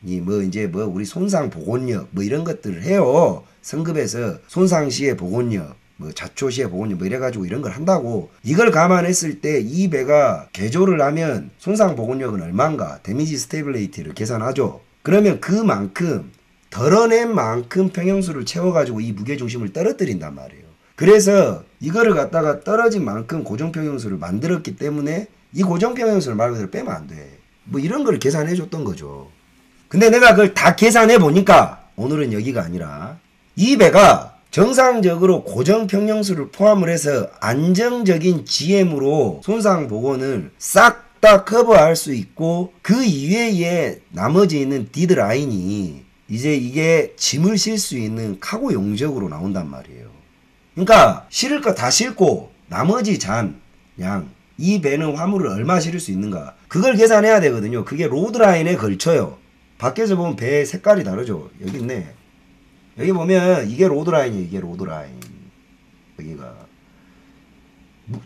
우리 손상 복원력, 뭐 이런 것들을 해요. 성급에서 손상 시의 복원력, 뭐 자초 시의 복원력, 뭐 이래가지고 이런 걸 한다고. 이걸 감안했을 때 이 배가 개조를 하면 손상 복원력은 얼마인가? 데미지 스테빌리티를 계산하죠. 그러면 그만큼, 덜어낸 만큼 평형수를 채워가지고 이 무게중심을 떨어뜨린단 말이에요. 그래서 이거를 갖다가 떨어진 만큼 고정평형수를 만들었기 때문에 이 고정평형수를 말 그대로 빼면 안 돼. 뭐 이런 걸 계산해 줬던 거죠. 근데 내가 그걸 다 계산해 보니까 오늘은 여기가 아니라, 이 배가 정상적으로 고정평형수를 포함을 해서 안정적인 GM으로 손상 복원을 싹 다 커버할 수 있고, 그 이외에 나머지 있는 디드라인이 이제 이게 짐을 실 수 있는 카고 용적으로 나온단 말이에요. 그러니까 실을 거 다 싣고 나머지 양, 이 배는 화물을 얼마 실을 수 있는가, 그걸 계산해야 되거든요. 그게 로드라인에 걸쳐요. 밖에서 보면 배 색깔이 다르죠. 여기 있네. 여기 보면 이게 로드라인이에요. 이게 로드라인. 여기가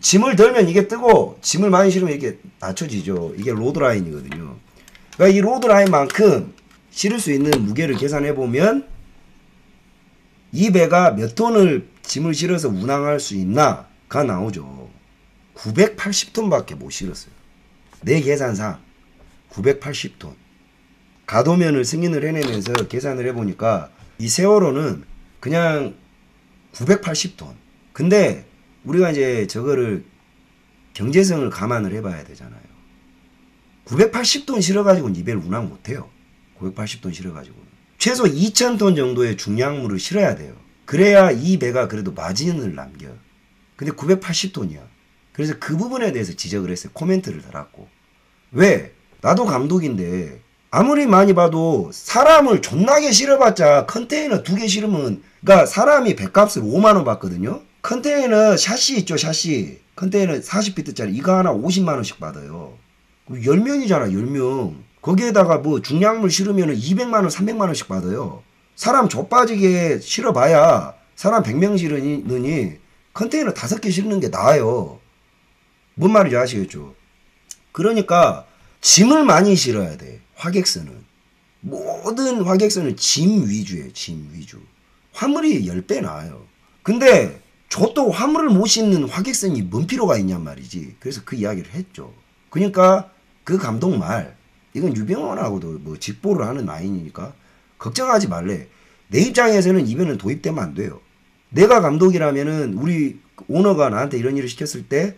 짐을 덜면 이게 뜨고, 짐을 많이 실으면 이렇게 낮춰지죠. 이게 로드라인이거든요. 그러니까 이 로드라인만큼 실을 수 있는 무게를 계산해 보면 이 배가 몇 톤을 짐을 실어서 운항할 수 있나가 나오죠. 980톤밖에 못 실었어요. 내 계산상 980톤. 가도면을 승인을 해내면서 계산을 해보니까 이 세월호는 그냥 980톤. 근데 우리가 이제 저거를 경제성을 감안을 해봐야 되잖아요. 980톤 실어가지고는 이 배를 운항 못해요. 980톤 실어가지고는. 최소 2000톤 정도의 중량물을 실어야 돼요. 그래야 이 배가 그래도 마진을 남겨. 근데 980톤이야. 그래서 그 부분에 대해서 지적을 했어요. 코멘트를 달았고. 왜? 나도 감독인데 아무리 많이 봐도 사람을 존나게 실어봤자 컨테이너 2개 실으면, 그러니까 사람이 배값을 5만원 받거든요. 컨테이너 샤시 있죠, 샤시. 컨테이너 40피트짜리 이거 하나 50만원씩 받아요. 10명이잖아, 10명. 거기에다가 뭐 중량물 실으면 200만원, 300만원씩 받아요. 사람 좆빠지게 실어봐야 사람 100명 실으니 컨테이너 5개 실는 게 나아요. 뭔 말인지 아시겠죠? 그러니까 짐을 많이 실어야 돼. 화객선은. 모든 화객선은 짐 위주예요. 짐 위주. 화물이 10배 나아요. 근데 저도 화물을 못 싣는 화객선이 뭔 필요가 있냔 말이지. 그래서 그 이야기를 했죠. 그러니까 그 감독 말, 이건 유병원하고도 뭐 직보를 하는 라인이니까 걱정하지 말래. 내 입장에서는 이 배는 도입되면 안 돼요. 내가 감독이라면은 우리 오너가 나한테 이런 일을 시켰을 때,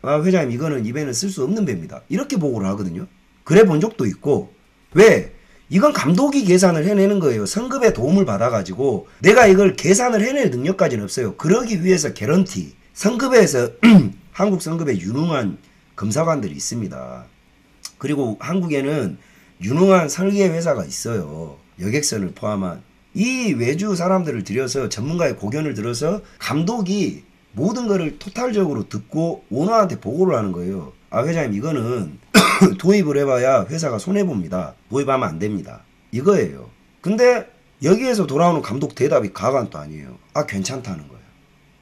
회장님 이거는 이 배는 쓸 수 없는 배입니다. 이렇게 보고를 하거든요. 그래 본 적도 있고. 왜? 이건 감독이 계산을 해내는 거예요. 성급의 도움을 받아가지고 내가 이걸 계산을 해낼 능력까지는 없어요. 그러기 위해서 개런티, 성급에서 한국 성급에 유능한 검사관들이 있습니다. 그리고 한국에는 유능한 설계 회사가 있어요. 여객선을 포함한. 이 외주 사람들을 들여서 전문가의 고견을 들어서 감독이 모든 거를 토탈적으로 듣고 오너한테 보고를 하는 거예요. 아, 회장님, 이거는 도입을 해봐야 회사가 손해봅니다. 도입하면 안 됩니다. 이거예요. 근데 여기에서 돌아오는 감독 대답이 가관도 아니에요. 아, 괜찮다는 거예요.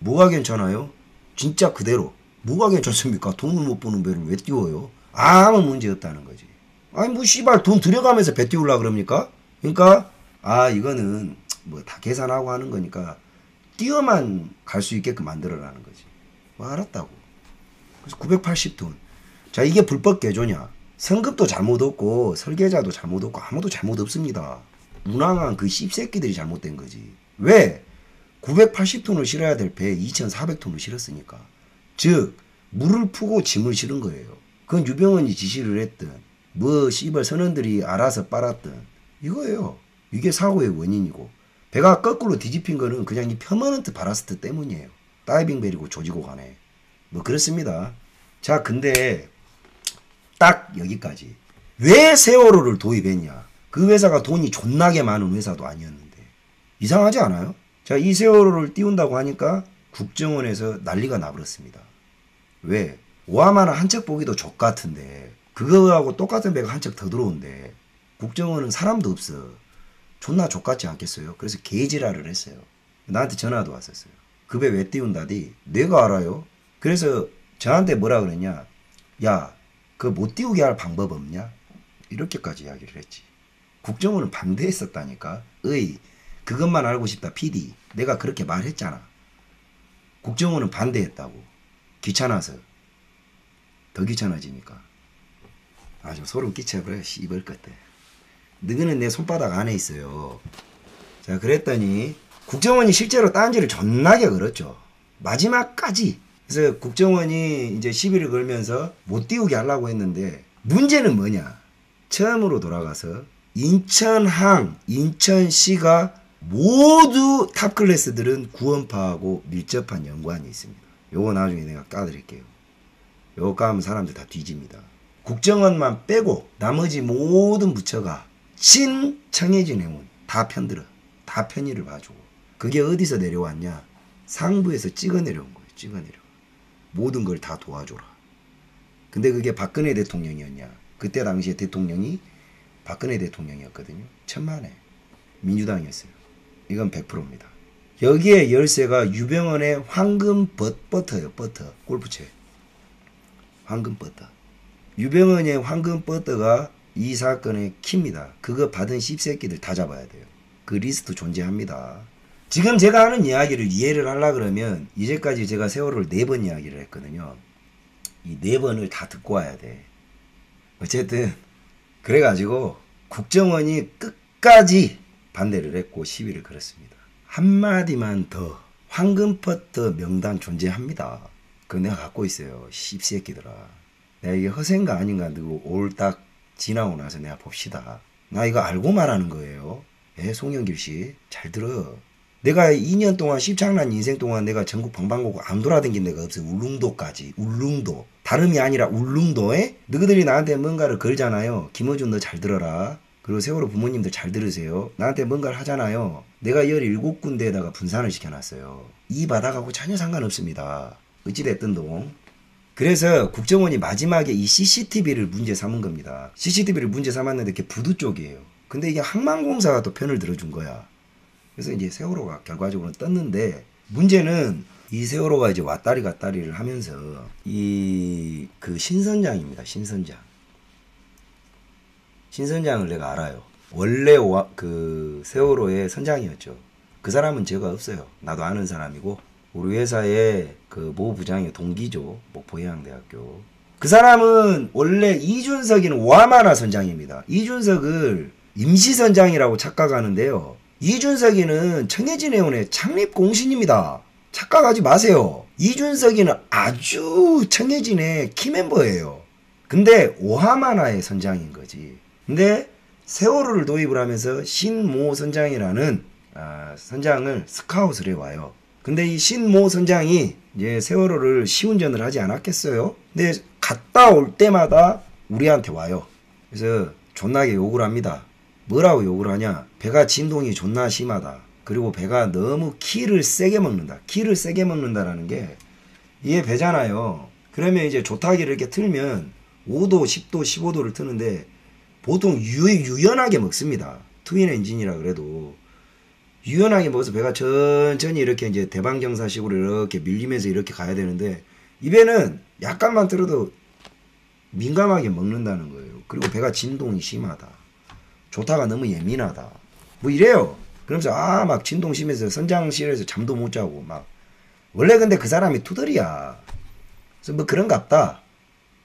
뭐가 괜찮아요? 진짜 그대로. 뭐가 괜찮습니까? 돈을 못 버는 배를 왜 띄워요? 아무 문제 없다는 거지. 아니, 뭐 씨발 돈 들여가면서 배 띄우려 그럽니까? 그러니까 아, 이거는 뭐 다 계산하고 하는 거니까 뛰어만 갈 수 있게끔 만들어라는 거지. 뭐 알았다고. 그래서 980톤. 자, 이게 불법 개조냐? 성급도 잘못 없고 설계자도 잘못 없고 아무도 잘못 없습니다. 운항한 그 씹새끼들이 잘못된 거지. 왜? 980톤을 실어야 될 배에 2400톤을 실었으니까. 즉 물을 푸고 짐을 실은 거예요. 그건 유병헌이 지시를 했든 뭐 씨발 선원들이 알아서 빨았든 이거예요. 이게 사고의 원인이고, 배가 거꾸로 뒤집힌 거는 그냥 이 퍼머넌트 바라스트 때문이에요. 다이빙 벨이고 조지고 가네. 뭐 그렇습니다. 자, 근데 딱 여기까지. 왜 세월호를 도입했냐? 그 회사가 돈이 존나게 많은 회사도 아니었는데. 이상하지 않아요? 자, 이 세월호를 띄운다고 하니까 국정원에서 난리가 나버렸습니다. 왜? 오하마나 한 척 보기도 족같은데 그거하고 똑같은 배가 한 척 더 들어온대. 국정원은 사람도 없어. 존나 족같지 않겠어요? 그래서 개지랄을 했어요. 나한테 전화도 왔었어요. 그 배 왜 띄운다디? 내가 알아요. 그래서 저한테 뭐라 그랬냐? 야, 그거 못 띄우게 할 방법 없냐? 이렇게까지 이야기를 했지. 국정원은 반대했었다니까. 어이, 그것만 알고 싶다 PD. 내가 그렇게 말했잖아. 국정원은 반대했다고. 귀찮아서. 더 귀찮아지니까. 아주 소름 끼쳐버려. 씨발 것들. 너희는 내 손바닥 안에 있어요. 자, 그랬더니 국정원이 실제로 딴지를 존나게 걸었죠. 마지막까지. 그래서 국정원이 이제 시비를 걸면서 못 띄우게 하려고 했는데 문제는 뭐냐? 처음으로 돌아가서 인천항, 인천시가 모두 탑클래스들은 구원파하고 밀접한 연관이 있습니다. 요거 나중에 내가 까드릴게요. 요거 까면 사람들 다 뒤집니다. 국정원만 빼고 나머지 모든 부처가 친청해진 행운 다 편들어. 다 편의를 봐주고. 그게 어디서 내려왔냐? 상부에서 찍어 내려온 거예요. 찍어 내려와. 모든 걸 다 도와줘라. 근데 그게 박근혜 대통령이었냐? 그때 당시에 대통령이 박근혜 대통령이었거든요. 천만에. 민주당이었어요. 이건 100%입니다. 여기에 열쇠가 유병헌의 황금 버터예요. 버터. 골프채. 황금 버터. 유병헌의 황금 버터가 이 사건의 키입니다. 그거 받은 씹새끼들 다 잡아야 돼요. 그 리스트 존재합니다. 지금 제가 하는 이야기를 이해를 하려고 그러면 이제까지 제가 세월호를 4번 이야기를 했거든요. 이 4번을 다 듣고 와야 돼. 어쨌든 그래가지고 국정원이 끝까지 반대를 했고 시위를 걸었습니다. 한마디만 더. 황금버터 명단 존재합니다. 그거 내가 갖고 있어요. 씹새끼들아. 내가 이게 허세인가 아닌가 누구 올딱 지나고 나서 내가 봅시다. 나 이거 알고 말하는 거예요. 예, 송영길 씨. 잘 들어. 내가 2년 동안 십창난 인생 동안 내가 전국 방방곡곡 안 돌아다닌 데가 없어요. 울릉도까지. 울릉도. 다름이 아니라 울릉도에 너희들이 나한테 뭔가를 걸잖아요. 김어준 너 잘 들어라. 그리고 세월호 부모님들 잘 들으세요. 나한테 뭔가를 하잖아요. 내가 17군데에다가 분산을 시켜놨어요. 이 바닥하고 전혀 상관없습니다. 어찌됐든 동. 그래서 국정원이 마지막에 이 CCTV를 문제 삼은 겁니다. CCTV를 문제 삼았는데 그게 부두 쪽이에요. 근데 이게 항만공사가 또 편을 들어준 거야. 그래서 이제 세월호가 결과적으로는 떴는데 문제는 이 세월호가 이제 왔다리 갔다리를 하면서 이 그 신선장입니다. 신선장을 내가 알아요. 원래 그 세월호의 선장이었죠. 그 사람은 죄가 없어요. 나도 아는 사람이고 우리 회사의 그 모 부장의 동기죠. 목포해양대학교. 그 사람은 원래 이준석이는 오하마나 선장입니다. 이준석을 임시선장이라고 착각하는데요. 이준석이는 청해진 해운의 창립공신입니다. 착각하지 마세요. 이준석이는 아주 청해진의 키멤버예요. 근데 오하마나의 선장인 거지. 근데 세월호를 도입을 하면서 신모 선장이라는 선장을 스카웃을 해와요. 근데 이 신모 선장이 이제 세월호를 시운전을 하지 않았겠어요? 근데 갔다 올 때마다 우리한테 와요. 그래서 존나게 욕을 합니다. 뭐라고 욕을 하냐? 배가 진동이 존나 심하다. 그리고 배가 너무 키를 세게 먹는다. 키를 세게 먹는다라는 게 이게 배잖아요. 그러면 이제 조타기를 이렇게 틀면 5도, 10도, 15도를 트는데 보통 유연하게 먹습니다. 트윈 엔진이라 그래도 유연하게 먹어서 배가 천천히 이렇게 이제 대방경사식으로 이렇게 밀리면서 이렇게 가야 되는데 이 배는 약간만 틀어도 민감하게 먹는다는 거예요. 그리고 배가 진동이 심하다. 조타가 너무 예민하다. 뭐 이래요. 그러면서 막 진동 심해서 선장실에서 잠도 못 자고 막 원래 근데 그 사람이 투덜이야. 그래서 뭐 그런갑다.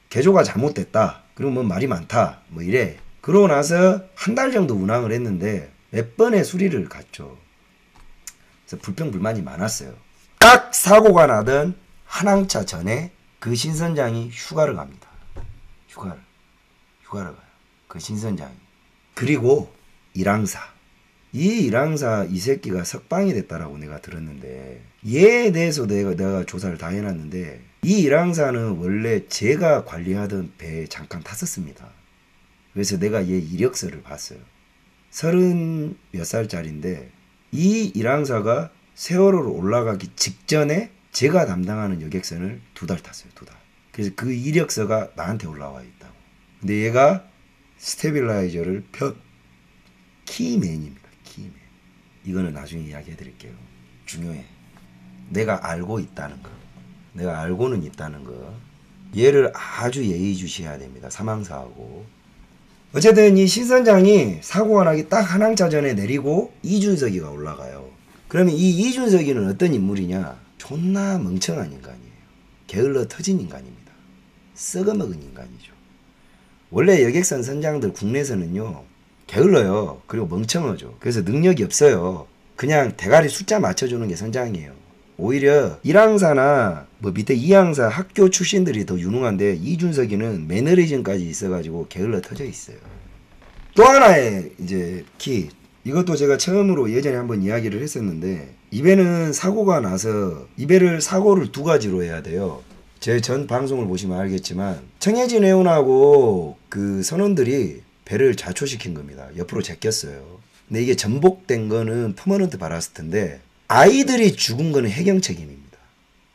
개조가 잘못됐다. 그리고 뭐 말이 많다. 뭐 이래. 그러고 나서 한 달 정도 운항을 했는데 몇 번의 수리를 갔죠. 그래서 불평불만이 많았어요. 딱 사고가 나던 한 항차 전에 그 신선장이 휴가를 갑니다. 휴가를 가요. 그 신선장이. 그리고 일항사. 이 일항사 이 새끼가 석방이 됐다라고 내가 들었는데 얘에 대해서 내가 조사를 다 해놨는데 이 일항사는 원래 제가 관리하던 배에 잠깐 탔었습니다. 그래서 내가 얘 이력서를 봤어요. 30몇 살짜리인데 이 일항사가 세월호로 올라가기 직전에 제가 담당하는 여객선을 2달 탔어요. 2달. 그래서 그 이력서가 나한테 올라와 있다고. 근데 얘가 스테빌라이저를 편 키맨입니다. 키맨. 이거는 나중에 이야기해 드릴게요. 중요해. 내가 알고 있다는 거. 내가 알고는 있다는 거. 얘를 아주 예의주시해야 됩니다. 사망사하고. 어쨌든 이 신선장이 사고가 나기 딱 한 항차 전에 내리고 이준석이가 올라가요. 그러면 이 이준석이는 어떤 인물이냐? 존나 멍청한 인간이에요. 게을러 터진 인간입니다. 썩어먹은 인간이죠. 원래 여객선 선장들 국내에서는요. 게을러요. 그리고 멍청하죠. 그래서 능력이 없어요. 그냥 대가리 숫자 맞춰주는 게 선장이에요. 오히려 1항사나 뭐 밑에 2항사 학교 출신들이 더 유능한데 이준석이는 매너리즘까지 있어가지고 게을러 터져 있어요. 또 하나의 이제 키. 이것도 제가 처음으로 예전에 한번 이야기를 했었는데 이 배는 사고가 나서 이 배를 사고를 두 가지로 해야 돼요. 제 전 방송을 보시면 알겠지만 청해진 해운하고 그 선원들이 배를 자초시킨 겁니다. 옆으로 제꼈어요. 근데 이게 전복된 거는 퍼머넌트 바라스트인데 아이들이 죽은 거는 해경 책임입니다.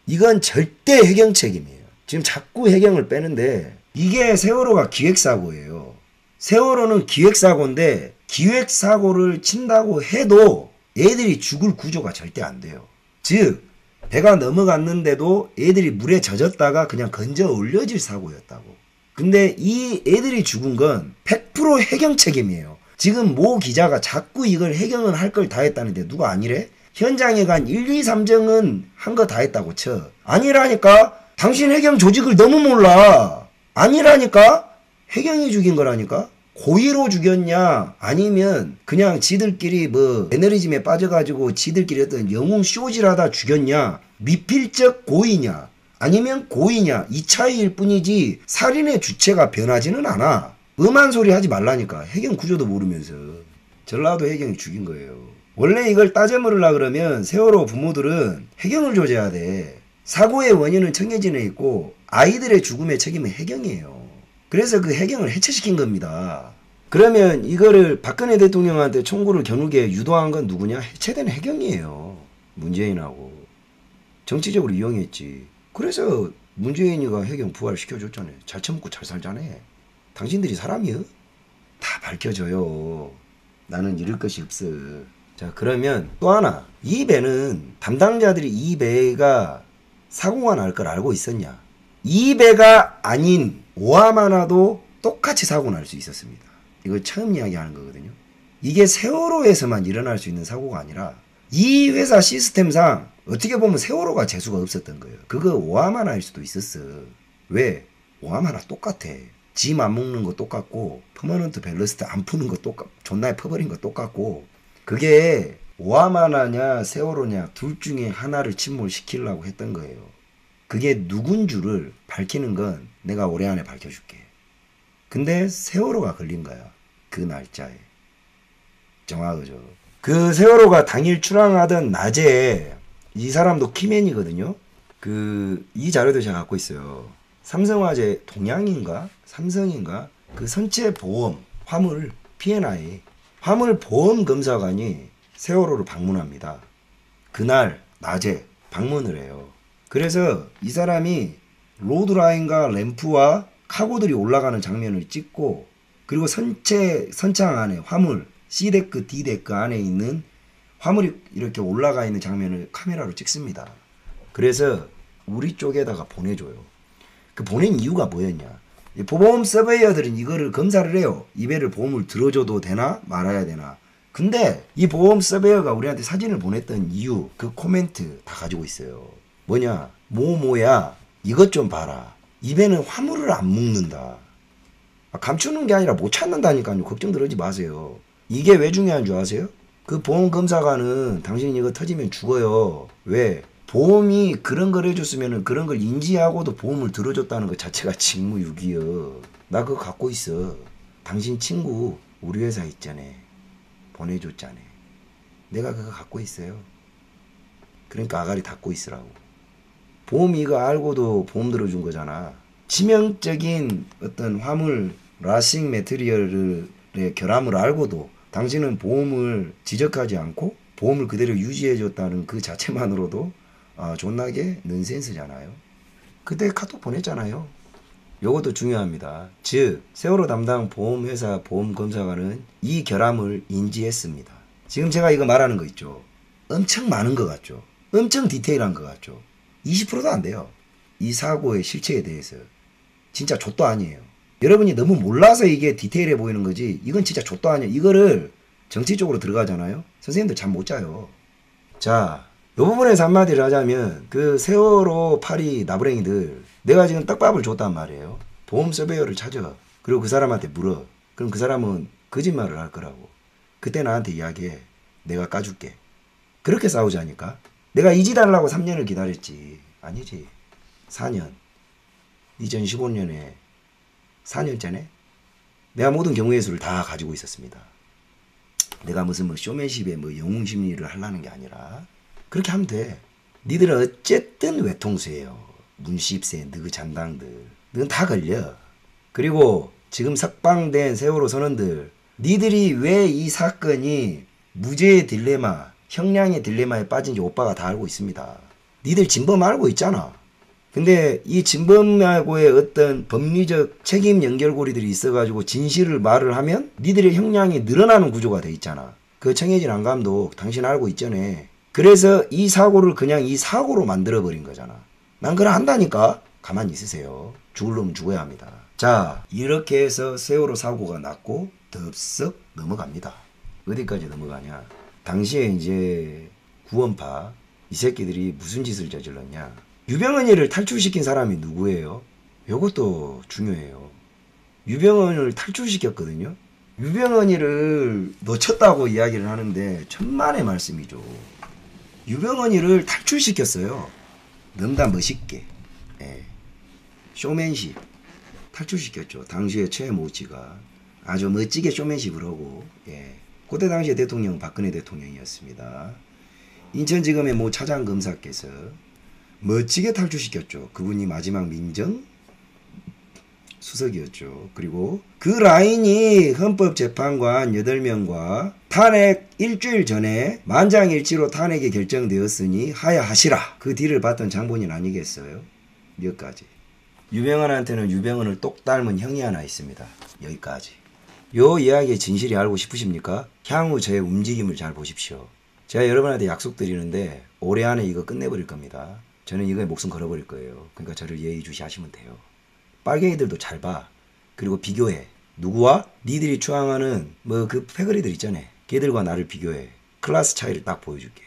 이건 절대 해경 책임이에요. 지금 자꾸 해경을 빼는데 이게 세월호가 기획사고예요. 세월호는 기획사고인데 기획사고를 친다고 해도 애들이 죽을 구조가 절대 안 돼요. 즉 배가 넘어갔는데도 애들이 물에 젖었다가 그냥 건져 올려질 사고였다고. 근데 이 애들이 죽은 건 100% 해경 책임이에요. 지금 모 기자가 자꾸 이걸 해경은 할 걸 다 했다는데 누가 아니래? 현장에 간 1, 2, 3정은 한 거 다 했다고 쳐. 아니라니까? 당신 해경 조직을 너무 몰라. 아니라니까? 해경이 죽인 거라니까? 고의로 죽였냐? 아니면 그냥 지들끼리 뭐 매너리즘에 빠져가지고 지들끼리 어떤 영웅 쇼질하다 죽였냐? 미필적 고의냐? 아니면 고의냐? 이 차이일 뿐이지 살인의 주체가 변하지는 않아. 음한 소리 하지 말라니까. 해경 구조도 모르면서. 전라도 해경이 죽인 거예요. 원래 이걸 따져물으려 그러면 세월호 부모들은 해경을 조져야 돼. 사고의 원인은 청해진에 있고 아이들의 죽음의 책임은 해경이에요. 그래서 그 해경을 해체시킨 겁니다. 그러면 이거를 박근혜 대통령한테 청구를 겨누게 유도한 건 누구냐? 해체된 해경이에요. 문재인하고. 정치적으로 이용했지. 그래서 문재인이가 해경 부활시켜줬잖아요. 잘 처먹고 잘 살자네. 당신들이 사람이요? 다 밝혀져요. 나는 잃을 것이 없어. 자, 그러면 또 하나. 이 배는 담당자들이 이 배가 사고가 날 걸 알고 있었냐? 이 배가 아닌 오하마나도 똑같이 사고 날 수 있었습니다. 이거 처음 이야기하는 거거든요. 이게 세월호에서만 일어날 수 있는 사고가 아니라 이 회사 시스템상 어떻게 보면 세월호가 재수가 없었던 거예요. 그거 오하마나일 수도 있었어. 왜? 오하마나 똑같아. 짐 안 먹는 거 똑같고 퍼머넌트 밸러스트 안 푸는 거 존나게 퍼버린 거 똑같고 그게 오하마나냐 세월호냐 둘 중에 하나를 침몰시키려고 했던 거예요. 그게 누군 줄을 밝히는 건 내가 올해 안에 밝혀줄게. 근데 세월호가 걸린 거야. 그 날짜에. 정확하죠. 그 세월호가 당일 출항하던 낮에 이 사람도 키맨이거든요. 이 자료도 제가 갖고 있어요. 삼성화재 동양인가? 삼성인가? 그 선체 보험 화물 P&I 화물 보험검사관이 세월호를 방문합니다. 그날 낮에 방문을 해요. 그래서 이 사람이 로드라인과 램프와 카고들이 올라가는 장면을 찍고 그리고 선창 안에 화물 C데크, D데크 안에 있는 화물이 이렇게 올라가 있는 장면을 카메라로 찍습니다. 그래서 우리 쪽에다가 보내줘요. 그 보낸 이유가 뭐였냐? 보험 서베이어들은 이거를 검사를 해요. 이 배를 보험을 들어줘도 되나 말아야 되나. 근데 이 보험 서베이어가 우리한테 사진을 보냈던 이유 그 코멘트 다 가지고 있어요. 뭐냐? 뭐야 이것 좀 봐라. 이 배는 화물을 안 묶는다. 감추는 게 아니라 못 찾는다니까요. 걱정들 하지 마세요. 이게 왜 중요한 줄 아세요? 그 보험검사관은 당신 이거 터지면 죽어요. 왜? 보험이 그런 걸 해줬으면 그런 걸 인지하고도 보험을 들어줬다는 것 자체가 직무유기여. 나 그거 갖고 있어. 당신 친구 우리 회사 있잖아. 보내줬잖아. 내가 그거 갖고 있어요. 그러니까 아가리 닫고 있으라고. 보험이 이거 알고도 보험 들어준 거잖아. 치명적인 어떤 화물 라싱 매트리얼의 결함을 알고도 당신은 보험을 지적하지 않고 보험을 그대로 유지해줬다는 그 자체만으로도 존나게 넌센스잖아요. 그때 카톡 보냈잖아요. 요것도 중요합니다. 즉 세월호 담당 보험회사 보험검사관은 이 결함을 인지했습니다. 지금 제가 이거 말하는 거 있죠. 엄청 많은 것 같죠. 엄청 디테일한 것 같죠. 20%도 안 돼요. 이 사고의 실체에 대해서. 진짜 좆도 아니에요. 여러분이 너무 몰라서 이게 디테일해 보이는 거지 이건 진짜 좆도 아니에요. 이거를 정치 쪽으로 들어가잖아요. 선생님들 잠 못 자요. 자, 요 부분에서 한마디를 하자면 그 세월호 파리 나부랭이들 내가 지금 떡밥을 줬단 말이에요. 보험 서베이어를 찾아. 그리고 그 사람한테 물어. 그럼 그 사람은 거짓말을 할 거라고. 그때 나한테 이야기해. 내가 까줄게. 그렇게 싸우자니까. 내가 이 짓 하려고 3년을 기다렸지. 아니지. 4년. 2015년에 4년 전에 내가 모든 경우의 수를 다 가지고 있었습니다. 내가 무슨 뭐 쇼맨십에 뭐 영웅심리를 하려는 게 아니라 그렇게 하면 돼. 니들은 어쨌든 외통수예요. 문십세, 너그 잔당들. 너는 다 걸려. 그리고 지금 석방된 세월호 선원들 니들이 왜 이 사건이 무죄의 딜레마, 형량의 딜레마에 빠진지 오빠가 다 알고 있습니다. 니들 진범 알고 있잖아. 근데 이 진범하고의 어떤 법리적 책임 연결고리들이 있어가지고 진실을 말을 하면 니들의 형량이 늘어나는 구조가 돼 있잖아. 그 청해진 안감독 당신 알고 있잖아. 그래서 이 사고를 그냥 이 사고로 만들어버린 거잖아. 난 그래 한다니까. 가만히 있으세요. 죽을 놈은 죽어야 합니다. 자, 이렇게 해서 세월호 사고가 났고 덥석 넘어갑니다. 어디까지 넘어가냐. 당시에 이제 구원파 이 새끼들이 무슨 짓을 저질렀냐. 유병헌이를 탈출시킨 사람이 누구예요? 이것도 중요해요. 유병헌을 탈출시켰거든요. 유병헌이를 놓쳤다고 이야기를 하는데 천만의 말씀이죠. 유병헌이를 탈출시켰어요. 너무나 멋있게. 예. 쇼맨십 탈출시켰죠. 당시에 최모치가 아주 멋지게 쇼맨십을 하고 예. 그때 당시에 대통령 박근혜 대통령이었습니다. 인천지검의 모 차장검사께서 멋지게 탈출시켰죠. 그분이 마지막 민정 수석이었죠. 그리고 그 라인이 헌법재판관 8명과 탄핵 일주일 전에 만장일치로 탄핵이 결정되었으니 하야하시라. 그 뒤를 봤던 장본인 아니겠어요? 여기까지. 유병헌한테는 유병헌을 똑 닮은 형이 하나 있습니다. 여기까지. 요 이야기의 진실이 알고 싶으십니까? 향후 저의 움직임을 잘 보십시오. 제가 여러분한테 약속드리는데 올해 안에 이거 끝내버릴 겁니다. 저는 이거에 목숨 걸어버릴 거예요. 그러니까 저를 예의주시하시면 돼요. 빨갱이들도 잘 봐. 그리고 비교해. 누구와? 니들이 추앙하는 뭐 그 패거리들 있잖아. 걔들과 나를 비교해. 클래스 차이를 딱 보여줄게.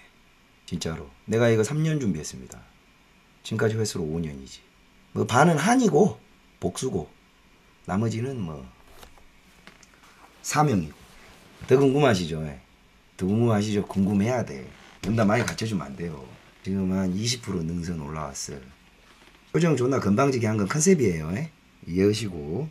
진짜로. 내가 이거 3년 준비했습니다. 지금까지 횟수로 5년이지. 뭐 반은 한이고 복수고 나머지는 뭐 사명이고. 더 궁금하시죠? 더 궁금하시죠? 궁금해야 돼. 농담 많이 갖춰주면 안 돼요. 지금 한 20% 능선 올라왔어. 표정 존나 건방지게 한 건 컨셉이에요. 이해하시고.